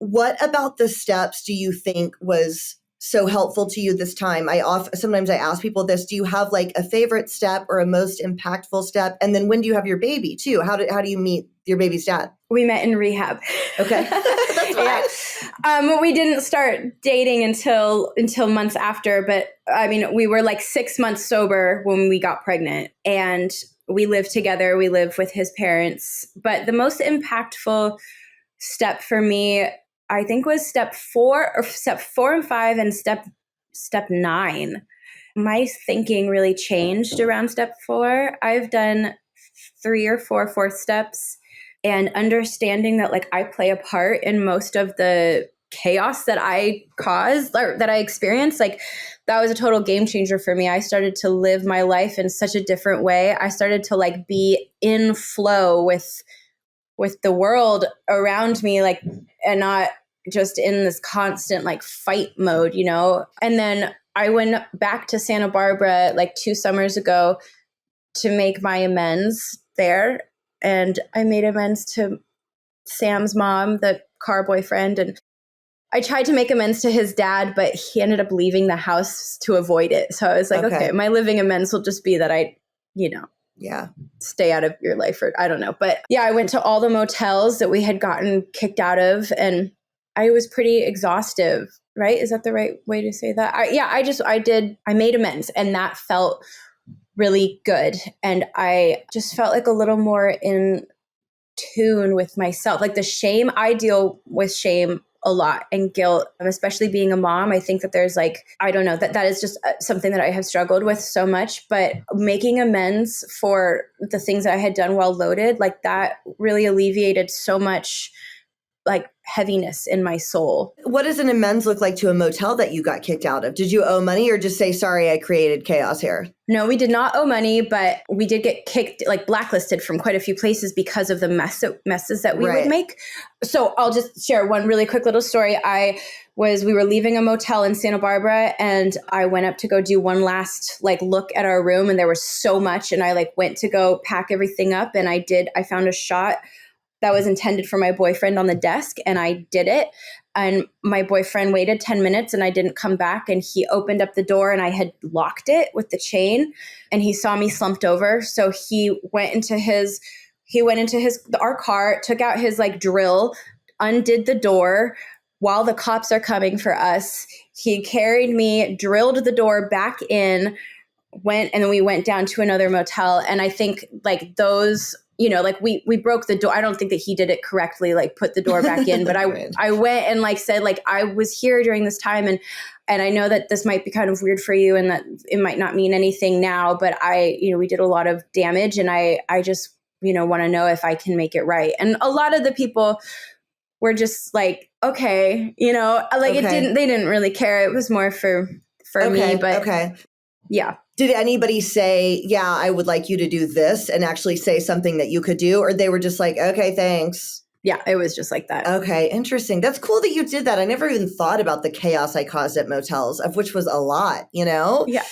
what about the steps do you think was so helpful to you this time? Sometimes I ask people this, do you have like a favorite step or a most impactful step? And then when do you have your baby too? How do you meet your baby's dad? We met in rehab. Okay. That's fine. Yeah. We didn't start dating until months after, but I mean, we were like 6 months sober when we got pregnant, and we lived together. We lived with his parents. But the most impactful step for me, I think, was step 4 and 5 and step 9. My thinking really changed around step 4. I've done 3 or 4 fourth steps, and understanding that like I play a part in most of the chaos that I caused or that I experienced, like that was a total game changer for me. I started to live my life in such a different way. I started to like be in flow with the world around me, like, and not just in this constant like fight mode, And then I went back to Santa Barbara like 2 summers ago to make my amends there. And I made amends to Sam's mom, the car boyfriend. And I tried to make amends to his dad, but he ended up leaving the house to avoid it. So I was like, okay, my living amends will just be that I, stay out of your life, or I don't know. But yeah, I went to all the motels that we had gotten kicked out of, and I was pretty exhaustive, right? Is that the right way to say that? I made amends, and that felt really good. And I just felt like a little more in tune with myself. Like the shame, I deal with shame a lot, and guilt, especially being a mom. I think that there's like, I don't know, that is just something that I have struggled with so much. But making amends for the things that I had done while loaded, like that really alleviated so much like heaviness in my soul. What does an amends look like to a motel that you got kicked out of? Did you owe money or just say, sorry, I created chaos here? No, we did not owe money, but we did get kicked, like blacklisted from quite a few places because of the messes that we would make. So I'll just share one really quick little story. We were leaving a motel in Santa Barbara, and I went up to go do one last like look at our room, and there was so much, and I like went to go pack everything up, and I found a shot that was intended for my boyfriend on the desk, and I did it. And my boyfriend waited 10 minutes and I didn't come back, and he opened up the door and I had locked it with the chain, and he saw me slumped over. So he went into our car, took out his like drill, undid the door while the cops are coming for us. He carried me, drilled the door back in, and then we went down to another motel. And I think like those, like we broke the door. I don't think that he did it correctly, like put the door back in, but I went and like said, like, I was here during this time. And I know that this might be kind of weird for you and that it might not mean anything now, but we did a lot of damage, and I just, want to know if I can make it right. And a lot of the people were just like, okay, they didn't really care. It was more for me, but yeah. Did anybody say, yeah, I would like you to do this, and actually say something that you could do? Or they were just like, okay, thanks? Yeah, it was just like that. Okay, interesting. That's cool that you did that. I never even thought about the chaos I caused at motels, of which was a lot, Yeah.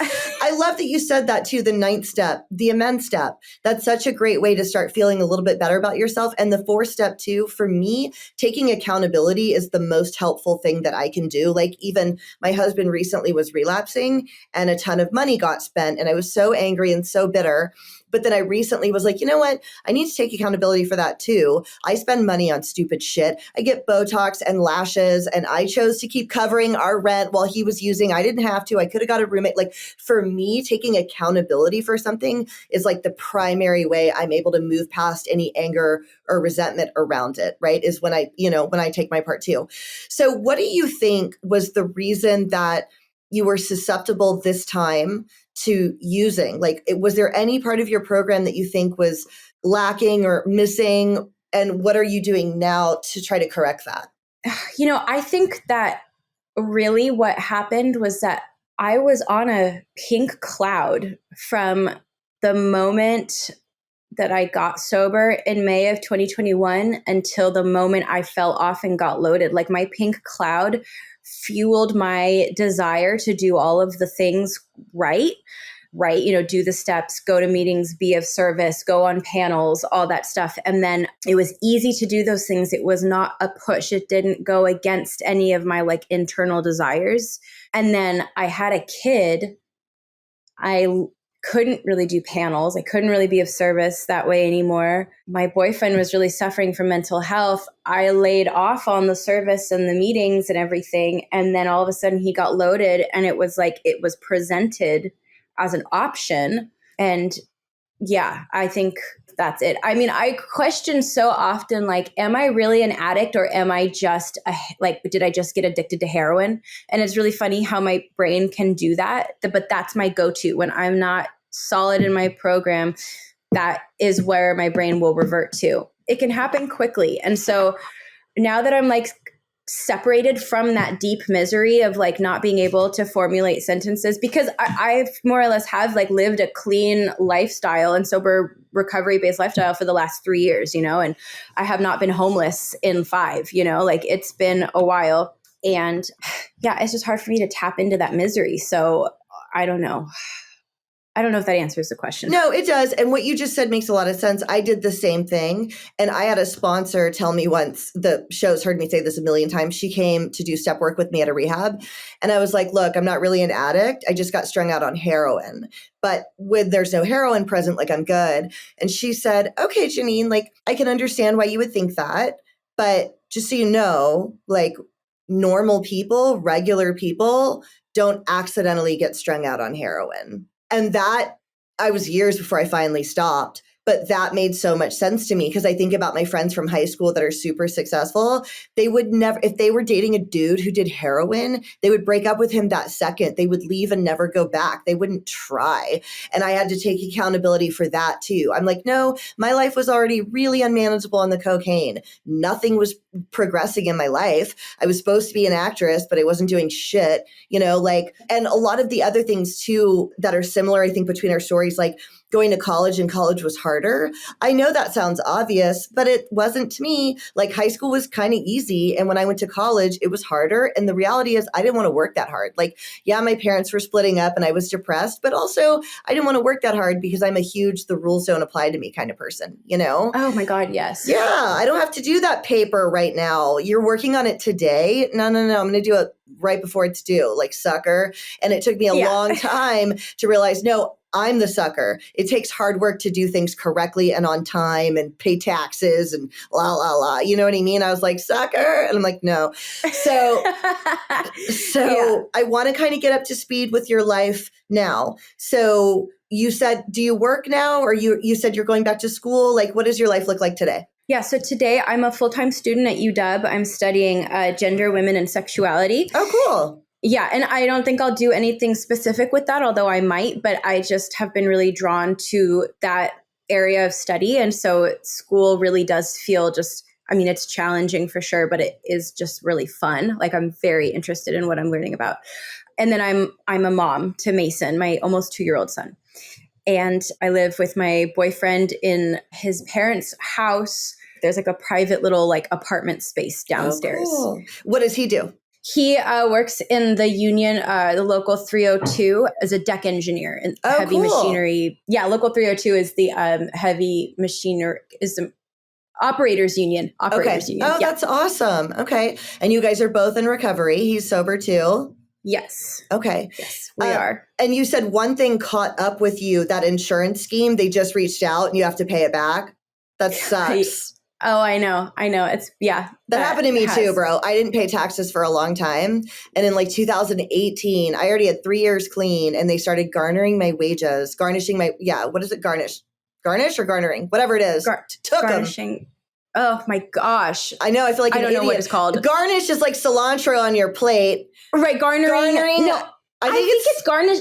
I love that you said that too, the 9th step, the amends step. That's such a great way to start feeling a little bit better about yourself. And the 4th step too, for me, taking accountability is the most helpful thing that I can do. Like even my husband recently was relapsing and a ton of money got spent, and I was so angry and so bitter. But then I recently was like, you know what? I need to take accountability for that too. I spend money on stupid shit. I get Botox and lashes, and I chose to keep covering our rent while he was using. I didn't have to. I could have got a roommate. Like for me, taking accountability for something is like the primary way I'm able to move past any anger or resentment around it, right? Is when I take my part too. So what do you think was the reason that you were susceptible this time to using? Like, was there any part of your program that you think was lacking or missing? And what are you doing now to try to correct that? I think that really what happened was that I was on a pink cloud from the moment that I got sober in May of 2021 until the moment I fell off and got loaded. Like my pink cloud fueled my desire to do all of the things right, do the steps, go to meetings, be of service, go on panels, all that stuff. And then it was easy to do those things. It was not a push. It didn't go against any of my like internal desires. And then I had a kid. I couldn't really do panels. I couldn't really be of service that way anymore. My boyfriend was really suffering from mental health. I laid off on the service and the meetings and everything. And then all of a sudden he got loaded, and it was like it was presented as an option. And yeah, I think that's it. I mean, I question so often, like, am I really an addict, or am I just did I just get addicted to heroin? And it's really funny how my brain can do that. But that's my go-to when I'm not solid in my program. That is where my brain will revert to. It can happen quickly. And so now that I'm like separated from that deep misery of like not being able to formulate sentences, because I've more or less have like lived a clean lifestyle and sober recovery based lifestyle for the last 3 years, and I have not been homeless in 5, like it's been a while. And yeah, it's just hard for me to tap into that misery. So I don't know if that answers the question. No, it does. And what you just said makes a lot of sense. I did the same thing. And I had a sponsor tell me once, the show's heard me say this a million times. She came to do step work with me at a rehab. And I was like, look, I'm not really an addict. I just got strung out on heroin. But when there's no heroin present, like I'm good. And she said, okay, Janine, like I can understand why you would think that. But just so you know, like normal people, regular people don't accidentally get strung out on heroin. And that I was years before I finally stopped. But that made so much sense to me because I think about my friends from high school that are super successful. They would never, if they were dating a dude who did heroin, they would break up with him that second. They would leave and never go back. They wouldn't try. And I had to take accountability for that too. I'm like, no, my life was already really unmanageable on the cocaine. Nothing was progressing in my life. I was supposed to be an actress, but I wasn't doing shit, and a lot of the other things too that are similar, I think, between our stories, like going to college, and college was harder. I know that sounds obvious, but it wasn't to me. Like high school was kind of easy. And when I went to college, it was harder. And the reality is I didn't want to work that hard. Like, yeah, my parents were splitting up and I was depressed, but also I didn't want to work that hard because I'm a huge, the rules don't apply to me kind of person, Oh my God, yes. Yeah, I don't have to do that paper right now. You're working on it today. No. I'm going to do it right before it's due, like sucker. And it took me a long time to realize, no, I'm the sucker. It takes hard work to do things correctly and on time and pay taxes and la, la, la. You know what I mean? I was like, sucker. And I'm like, no. So I want to kind of get up to speed with your life now. So you said, do you work now? Or you said you're going back to school? Like, what does your life look like today? Yeah, so today I'm a full-time student at UW. I'm studying gender, women, and sexuality. Oh, cool. Yeah, and I don't think I'll do anything specific with that, although I might, but I just have been really drawn to that area of study. And so school really does feel it's challenging for sure, but it is just really fun. Like I'm very interested in what I'm learning about. And then I'm a mom to Mason, my almost 2-year-old son. And I live with my boyfriend in his parents' house. There's like a private little like apartment space downstairs. Oh, cool. What does he do? He works in the union, the local 302 as a deck engineer in heavy machinery. Yeah, local 302 is the heavy machinery, is the operators union. Union. Oh, that's awesome. Okay. And you guys are both in recovery. He's sober too. Yes. Okay. Yes, we are. And you said one thing caught up with you, that insurance scheme, they just reached out and you have to pay it back. That sucks. I know. It's, yeah. That happened to me too, bro. I didn't pay taxes for a long time. And in like 2018, I already had 3 years clean and they started garnering my wages, garnishing my, what is it? Garnish or garnering, whatever it is. Took garnishing. Them. Oh my gosh. I know. I feel like I don't know what it's called. Garnish is like cilantro on your plate. Right. Garnering. No, I think it's garnish.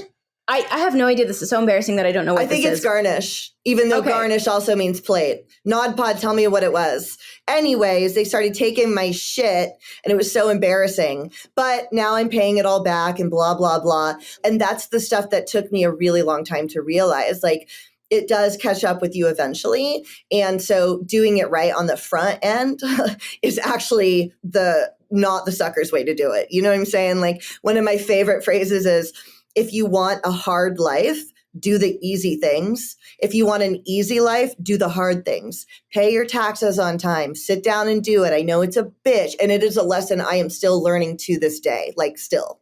I have no idea. This is so embarrassing that I don't know what this is. I think it's garnish, even though garnish also means plate. Nod Pod, tell me what it was. Anyways, they started taking my shit and it was so embarrassing. But now I'm paying it all back and blah, blah, blah. And that's the stuff that took me a really long time to realize. Like, it does catch up with you eventually. And so doing it right on the front end is actually not the sucker's way to do it. You know what I'm saying? Like one of my favorite phrases is, if you want a hard life, do the easy things. If you want an easy life, do the hard things. Pay your taxes on time. Sit down and do it. I know it's a bitch. And it is a lesson I am still learning to this day. Like still,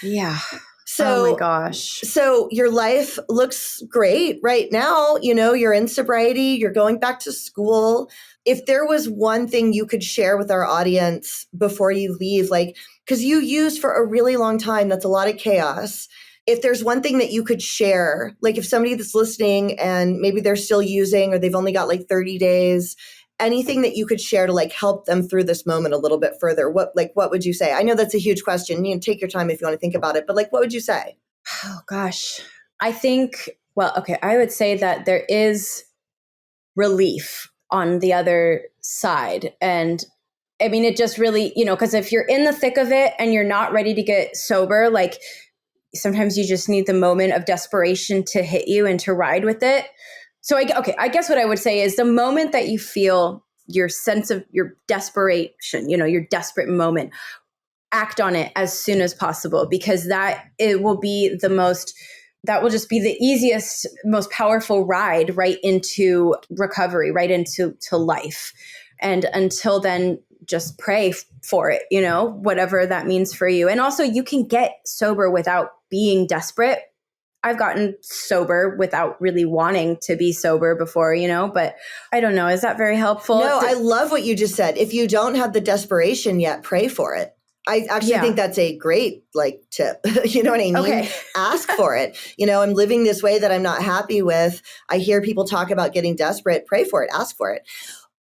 Yeah. So, oh my gosh. So your life looks great right now. You're in sobriety. You're going back to school. If there was one thing you could share with our audience before you leave, because you used for a really long time, that's a lot of chaos. If there's one thing that you could share, like if somebody that's listening and maybe they're still using or they've only got 30 days, anything that you could share to help them through this moment a little bit further, what would you say? I know that's a huge question. You can take your time if you want to think about it, but what would you say? Oh gosh. I think, I would say that there is relief on the other side. And I mean, it just really, because if you're in the thick of it and you're not ready to get sober, sometimes you just need the moment of desperation to hit you and to ride with it. So I guess what I would say is the moment that you feel your sense of your desperation, your desperate moment, act on it as soon as possible, because it will be that will just be the easiest, most powerful ride right into recovery, right into life. And until then, just pray for it, whatever that means for you. And also you can get sober without being desperate. I've gotten sober without really wanting to be sober before, but I don't know. Is that very helpful? No, I love what you just said. If you don't have the desperation yet, pray for it. I actually think that's a great like tip. You know what I mean? Okay. Ask for it. You know, I'm living this way that I'm not happy with. I hear people talk about getting desperate. Pray for it. Ask for it.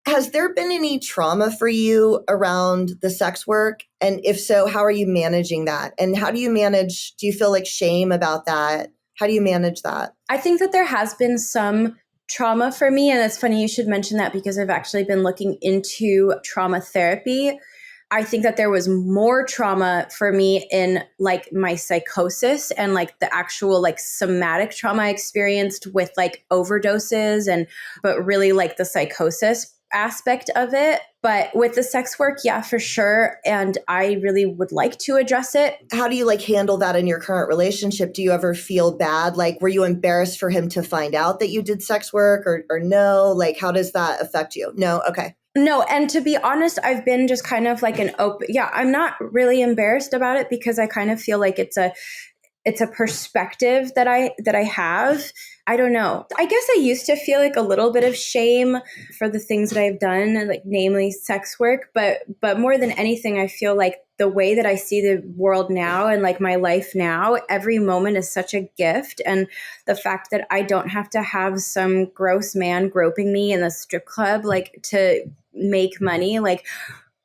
Has there been any trauma for you around the sex work? And if so, how are you managing that? And how do you feel like shame about that? How do you manage that? I think that there has been some trauma for me. And it's funny you should mention that because I've actually been looking into trauma therapy. I think that there was more trauma for me in like my psychosis and like the actual like somatic trauma I experienced with like overdoses but really like the psychosis aspect of it. But with the sex work, yeah, for sure. And I really would like to address it. How do you like handle that in your current relationship? Do you ever feel bad? Like, were you embarrassed for him to find out that you did sex work or no? Like, how does that affect you? No? Okay. No, and to be honest, I've been just kind of like I'm not really embarrassed about it because I kind of feel like it's a perspective that I have. I don't know. I guess I used to feel like a little bit of shame for the things that I've done, like namely sex work, but more than anything, I feel like the way that I see the world now and like my life now, every moment is such a gift. And the fact that I don't have to have some gross man groping me in the strip club, like to make money, like,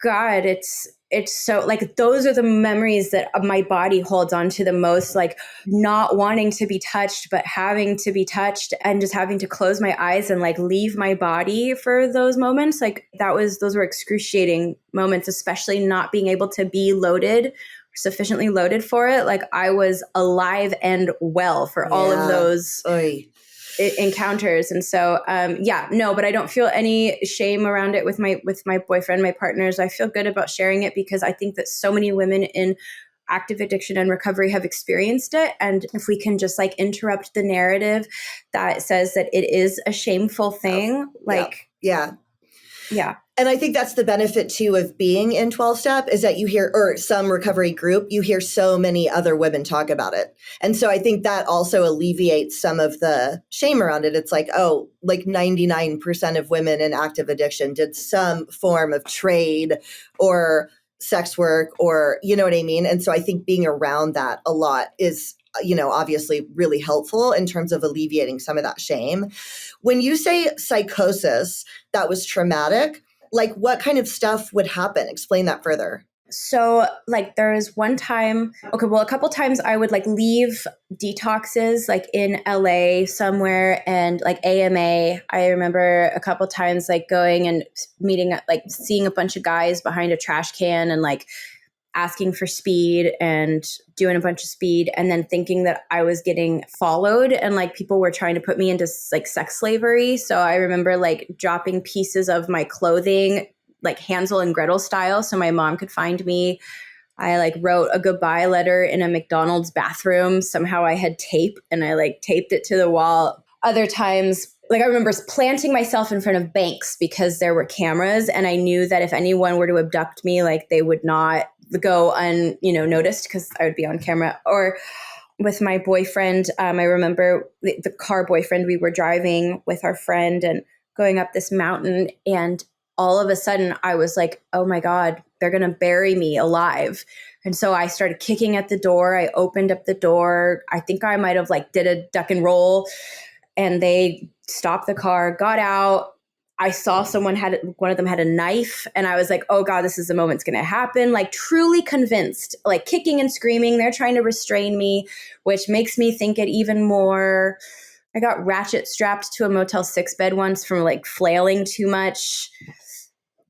God, it's so like those are the memories that my body holds on to the most, like not wanting to be touched, but having to be touched and just having to close my eyes and like leave my body for those moments. Like those were excruciating moments, especially not being able to be sufficiently loaded for it. Like I was alive and well for all of those encounters. And so, but I don't feel any shame around it with my boyfriend, my partners. I feel good about sharing it because I think that so many women in active addiction and recovery have experienced it. And if we can just like interrupt the narrative that says that it is a shameful thing, Yeah. And I think that's the benefit too of being in 12-step is that you hear, or some recovery group, you hear so many other women talk about it. And so I think that also alleviates some of the shame around it. It's like, oh, like 99% of women in active addiction did some form of trade or sex work or, you know what I mean? And so I think being around that a lot is, obviously really helpful in terms of alleviating some of that shame. When you say psychosis, that was traumatic, like what kind of stuff would happen? Explain that further. So like there was one time, a couple times I would like leave detoxes like in LA somewhere and like AMA. I remember a couple times like going and meeting, like seeing a bunch of guys behind a trash can and like asking for speed and doing a bunch of speed and then thinking that I was getting followed and like people were trying to put me into like sex slavery. So I remember like dropping pieces of my clothing, like Hansel and Gretel style, so my mom could find me. I like wrote a goodbye letter in a McDonald's bathroom. Somehow I had tape and I like taped it to the wall. Other times, like I remember planting myself in front of banks because there were cameras and I knew that if anyone were to abduct me, like they would not go unnoticed because I would be on camera. Or with my boyfriend, I remember the car boyfriend, we were driving with our friend and going up this mountain and all of a sudden I was like, oh my God, they're going to bury me alive. And so I started kicking at the door. I opened up the door. I think I might have like did a duck and roll and they stopped the car, got out. I saw one of them had a knife and I was like, oh God, this is the moment it's going to happen. Like truly convinced, like kicking and screaming. They're trying to restrain me, which makes me think it even more. I got ratchet strapped to a Motel 6 bed once from like flailing too much.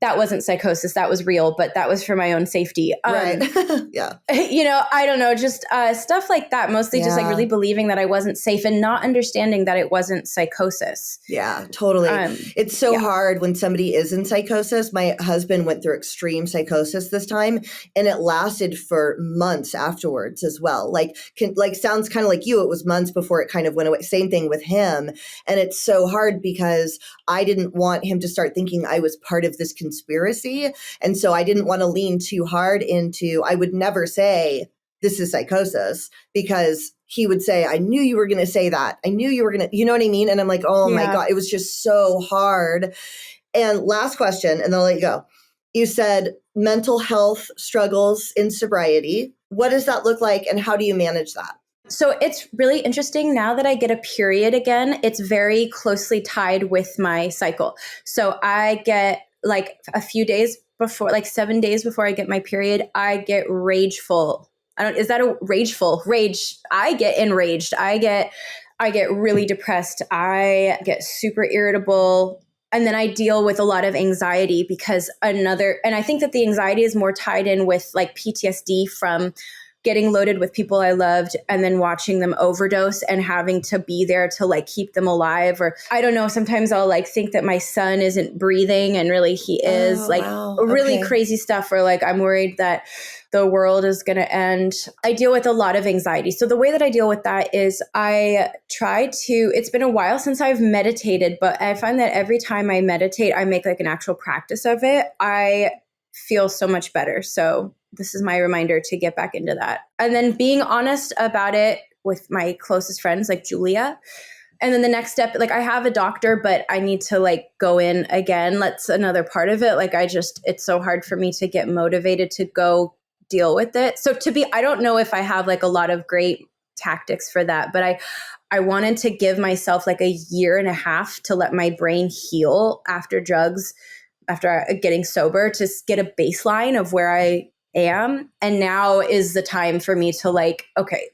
That wasn't psychosis. That was real, but that was for my own safety. Right. Yeah. I don't know, just stuff like that. Mostly just like really believing that I wasn't safe and not understanding that it wasn't psychosis. Yeah, totally. It's so hard when somebody is in psychosis. My husband went through extreme psychosis this time and it lasted for months afterwards as well. Like sounds kind of like you. It was months before it kind of went away. Same thing with him. And it's so hard because I didn't want him to start thinking I was part of this conspiracy. And so I didn't want to lean too hard into, I would never say this is psychosis because he would say, I knew you were going to say that. I knew you were going to, you know what I mean? And I'm like, oh my God, it was just so hard. And last question, and then I'll let you go. You said mental health struggles in sobriety. What does that look like and how do you manage that? So it's really interesting now that I get a period again, it's very closely tied with my cycle. So I get like a few days before, like 7 days before I get my period, I get rageful. Is that a rageful? Rage. I get enraged. I get really depressed. I get super irritable. And then I deal with a lot of anxiety because and I think that the anxiety is more tied in with like PTSD from getting loaded with people I loved and then watching them overdose and having to be there to like keep them alive. Or I don't know, sometimes I'll like think that my son isn't breathing and really he is. Really crazy stuff where like I'm worried that the world is going to end. I deal with a lot of anxiety. So the way that I deal with that is it's been a while since I've meditated, but I find that every time I meditate, I make like an actual practice of it. I feel so much better. So this is my reminder to get back into that. And then being honest about it with my closest friends, like Julia. And then the next step, like I have a doctor, but I need to like go in again. That's another part of it. Like it's so hard for me to get motivated to go deal with it. So I don't know if I have like a lot of great tactics for that, but I wanted to give myself like a year and a half to let my brain heal after drugs, after getting sober, to get a baseline of where I am. And now is the time for me to like, okay,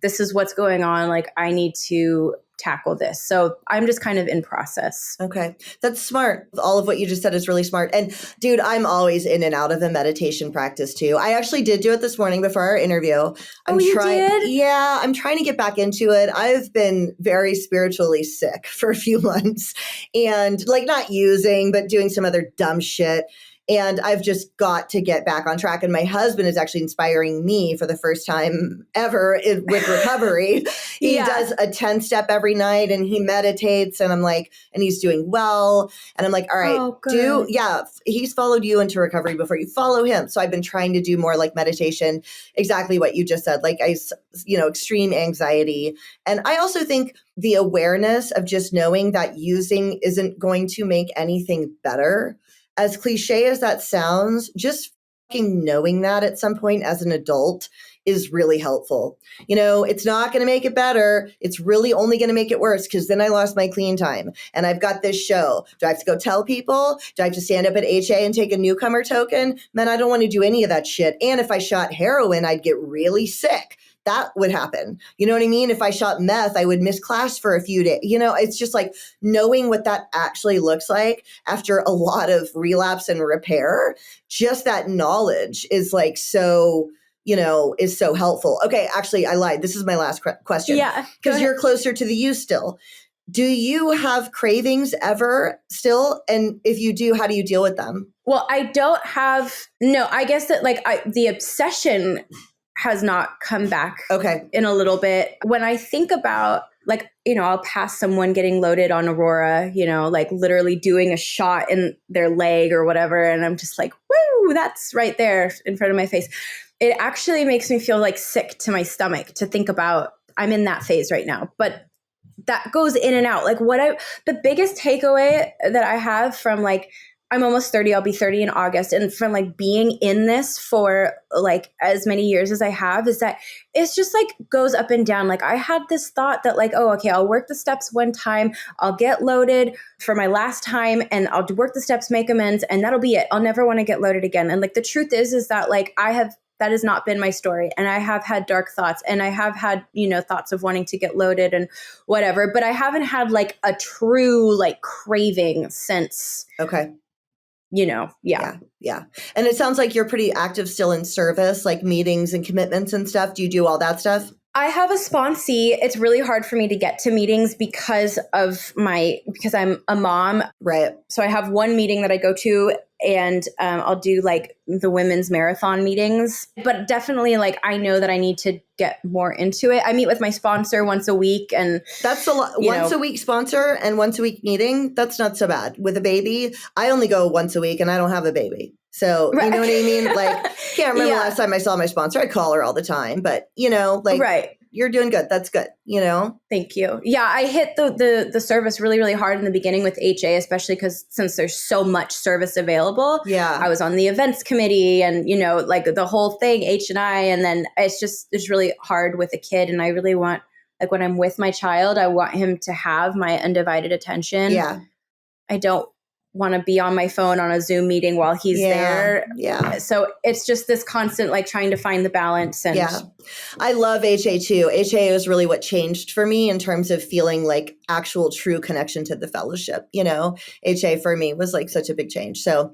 this is what's going on. Like I need to tackle this. So I'm just kind of in process. Okay. That's smart. All of what you just said is really smart. And dude, I'm always in and out of a meditation practice too. I actually did do it this morning before our interview. You did? Yeah, I'm trying to get back into it. I've been very spiritually sick for a few months and like not using, but doing some other dumb shit. And I've just got to get back on track. And my husband is actually inspiring me for the first time ever with recovery. He does a 10-step every night and he meditates and I'm like, and he's doing well. And I'm like, all right, he's followed you into recovery before, you follow him. So I've been trying to do more like meditation, exactly what you just said, like extreme anxiety. And I also think the awareness of just knowing that using isn't going to make anything better. As cliche as that sounds, just fucking knowing that at some point as an adult is really helpful. It's not going to make it better. It's really only going to make it worse because then I lost my clean time and I've got this show. Do I have to go tell people? Do I have to stand up at HA and take a newcomer token? Man, I don't want to do any of that shit. And if I shot heroin, I'd get really sick. That would happen. You know what I mean? If I shot meth, I would miss class for a few days. It's just like knowing what that actually looks like after a lot of relapse and repair. Just that knowledge is like so, is so helpful. Okay, actually, I lied. This is my last question. Yeah. Because you're closer to the you still. Do you have cravings ever still? And if you do, how do you deal with them? Well, I don't have, no, I guess that like the obsession has not come back in a little bit. When I think about like, I'll pass someone getting loaded on Aurora, like literally doing a shot in their leg or whatever. And I'm just like, woo, that's right there in front of my face. It actually makes me feel like sick to my stomach to think about I'm in that phase right now. But that goes in and out. Like the biggest takeaway that I have from like, I'm almost 30. I'll be 30 in August. And from like being in this for like as many years as I have is that it's just like goes up and down. Like I had this thought that like, oh, okay, I'll work the steps one time. I'll get loaded for my last time and I'll work the steps, make amends. And that'll be it. I'll never want to get loaded again. And like the truth is that like that has not been my story. And I have had dark thoughts and I have had, thoughts of wanting to get loaded and whatever, but I haven't had like a true like craving since. Okay. Yeah. And it sounds like you're pretty active still in service, like meetings and commitments and stuff. Do you do all that stuff? I have a sponsee. It's really hard for me to get to meetings because I'm a mom. Right. So I have one meeting that I go to and I'll do like the women's marathon meetings, but definitely like I know that I need to get more into it. I meet with my sponsor once a week and that's a lot. Once a week sponsor and once a week meeting. That's not so bad. With a baby, I only go once a week and I don't have a baby. So you know what I mean? Like, can't remember last time I saw my sponsor. I call her all the time, but like, right. You're doing good. That's good. Thank you. Yeah, I hit the service really, really hard in the beginning with HA, especially because since there's so much service available. Yeah. I was on the events committee and, like the whole thing, H&I. And then it's really hard with a kid. And I really want, like when I'm with my child, I want him to have my undivided attention. Yeah. I don't want to be on my phone on a Zoom meeting while he's there. Yeah. So it's just this constant, like trying to find the balance. And yeah. I love HA too. HA is really what changed for me in terms of feeling like actual true connection to the fellowship. HA for me was like such a big change. So,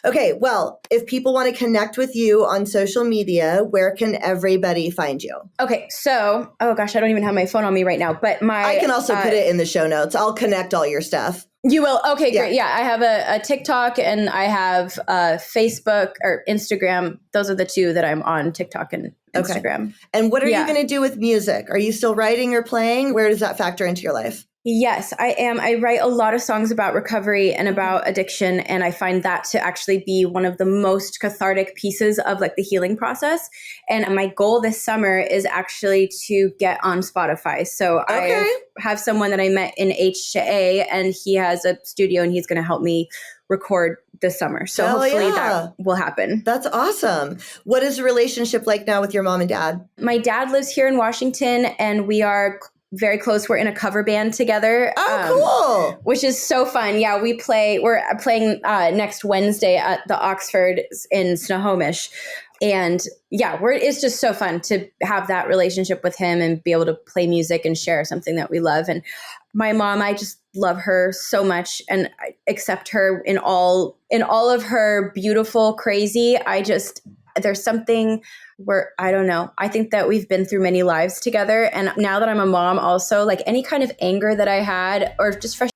okay. Well, if people want to connect with you on social media, where can everybody find you? Okay. So, oh gosh, I don't even have my phone on me right now, but I can also put it in the show notes. I'll connect all your stuff. You will? Okay, great. Yeah, I have a TikTok and I have Facebook or Instagram. Those are the two that I'm on, TikTok and Instagram. Okay. And what are you going to do with music? Are you still writing or playing? Where does that factor into your life? Yes, I am. I write a lot of songs about recovery and about addiction. And I find that to actually be one of the most cathartic pieces of like the healing process. And my goal this summer is actually to get on Spotify. So I have someone that I met in H2A and he has a studio and he's going to help me record this summer. So hopefully that will happen. That's awesome. What is the relationship like now with your mom and dad? My dad lives here in Washington and we are very close. We're in a cover band together. Oh, cool. Which is so fun. Yeah, we're playing next Wednesday at the Oxford in Snohomish. And yeah, it's just so fun to have that relationship with him and be able to play music and share something that we love. And my mom, I just love her so much and I accept her in all of her beautiful, crazy. There's something where, I don't know, I think that we've been through many lives together. And now that I'm a mom also, like any kind of anger that I had or just frustration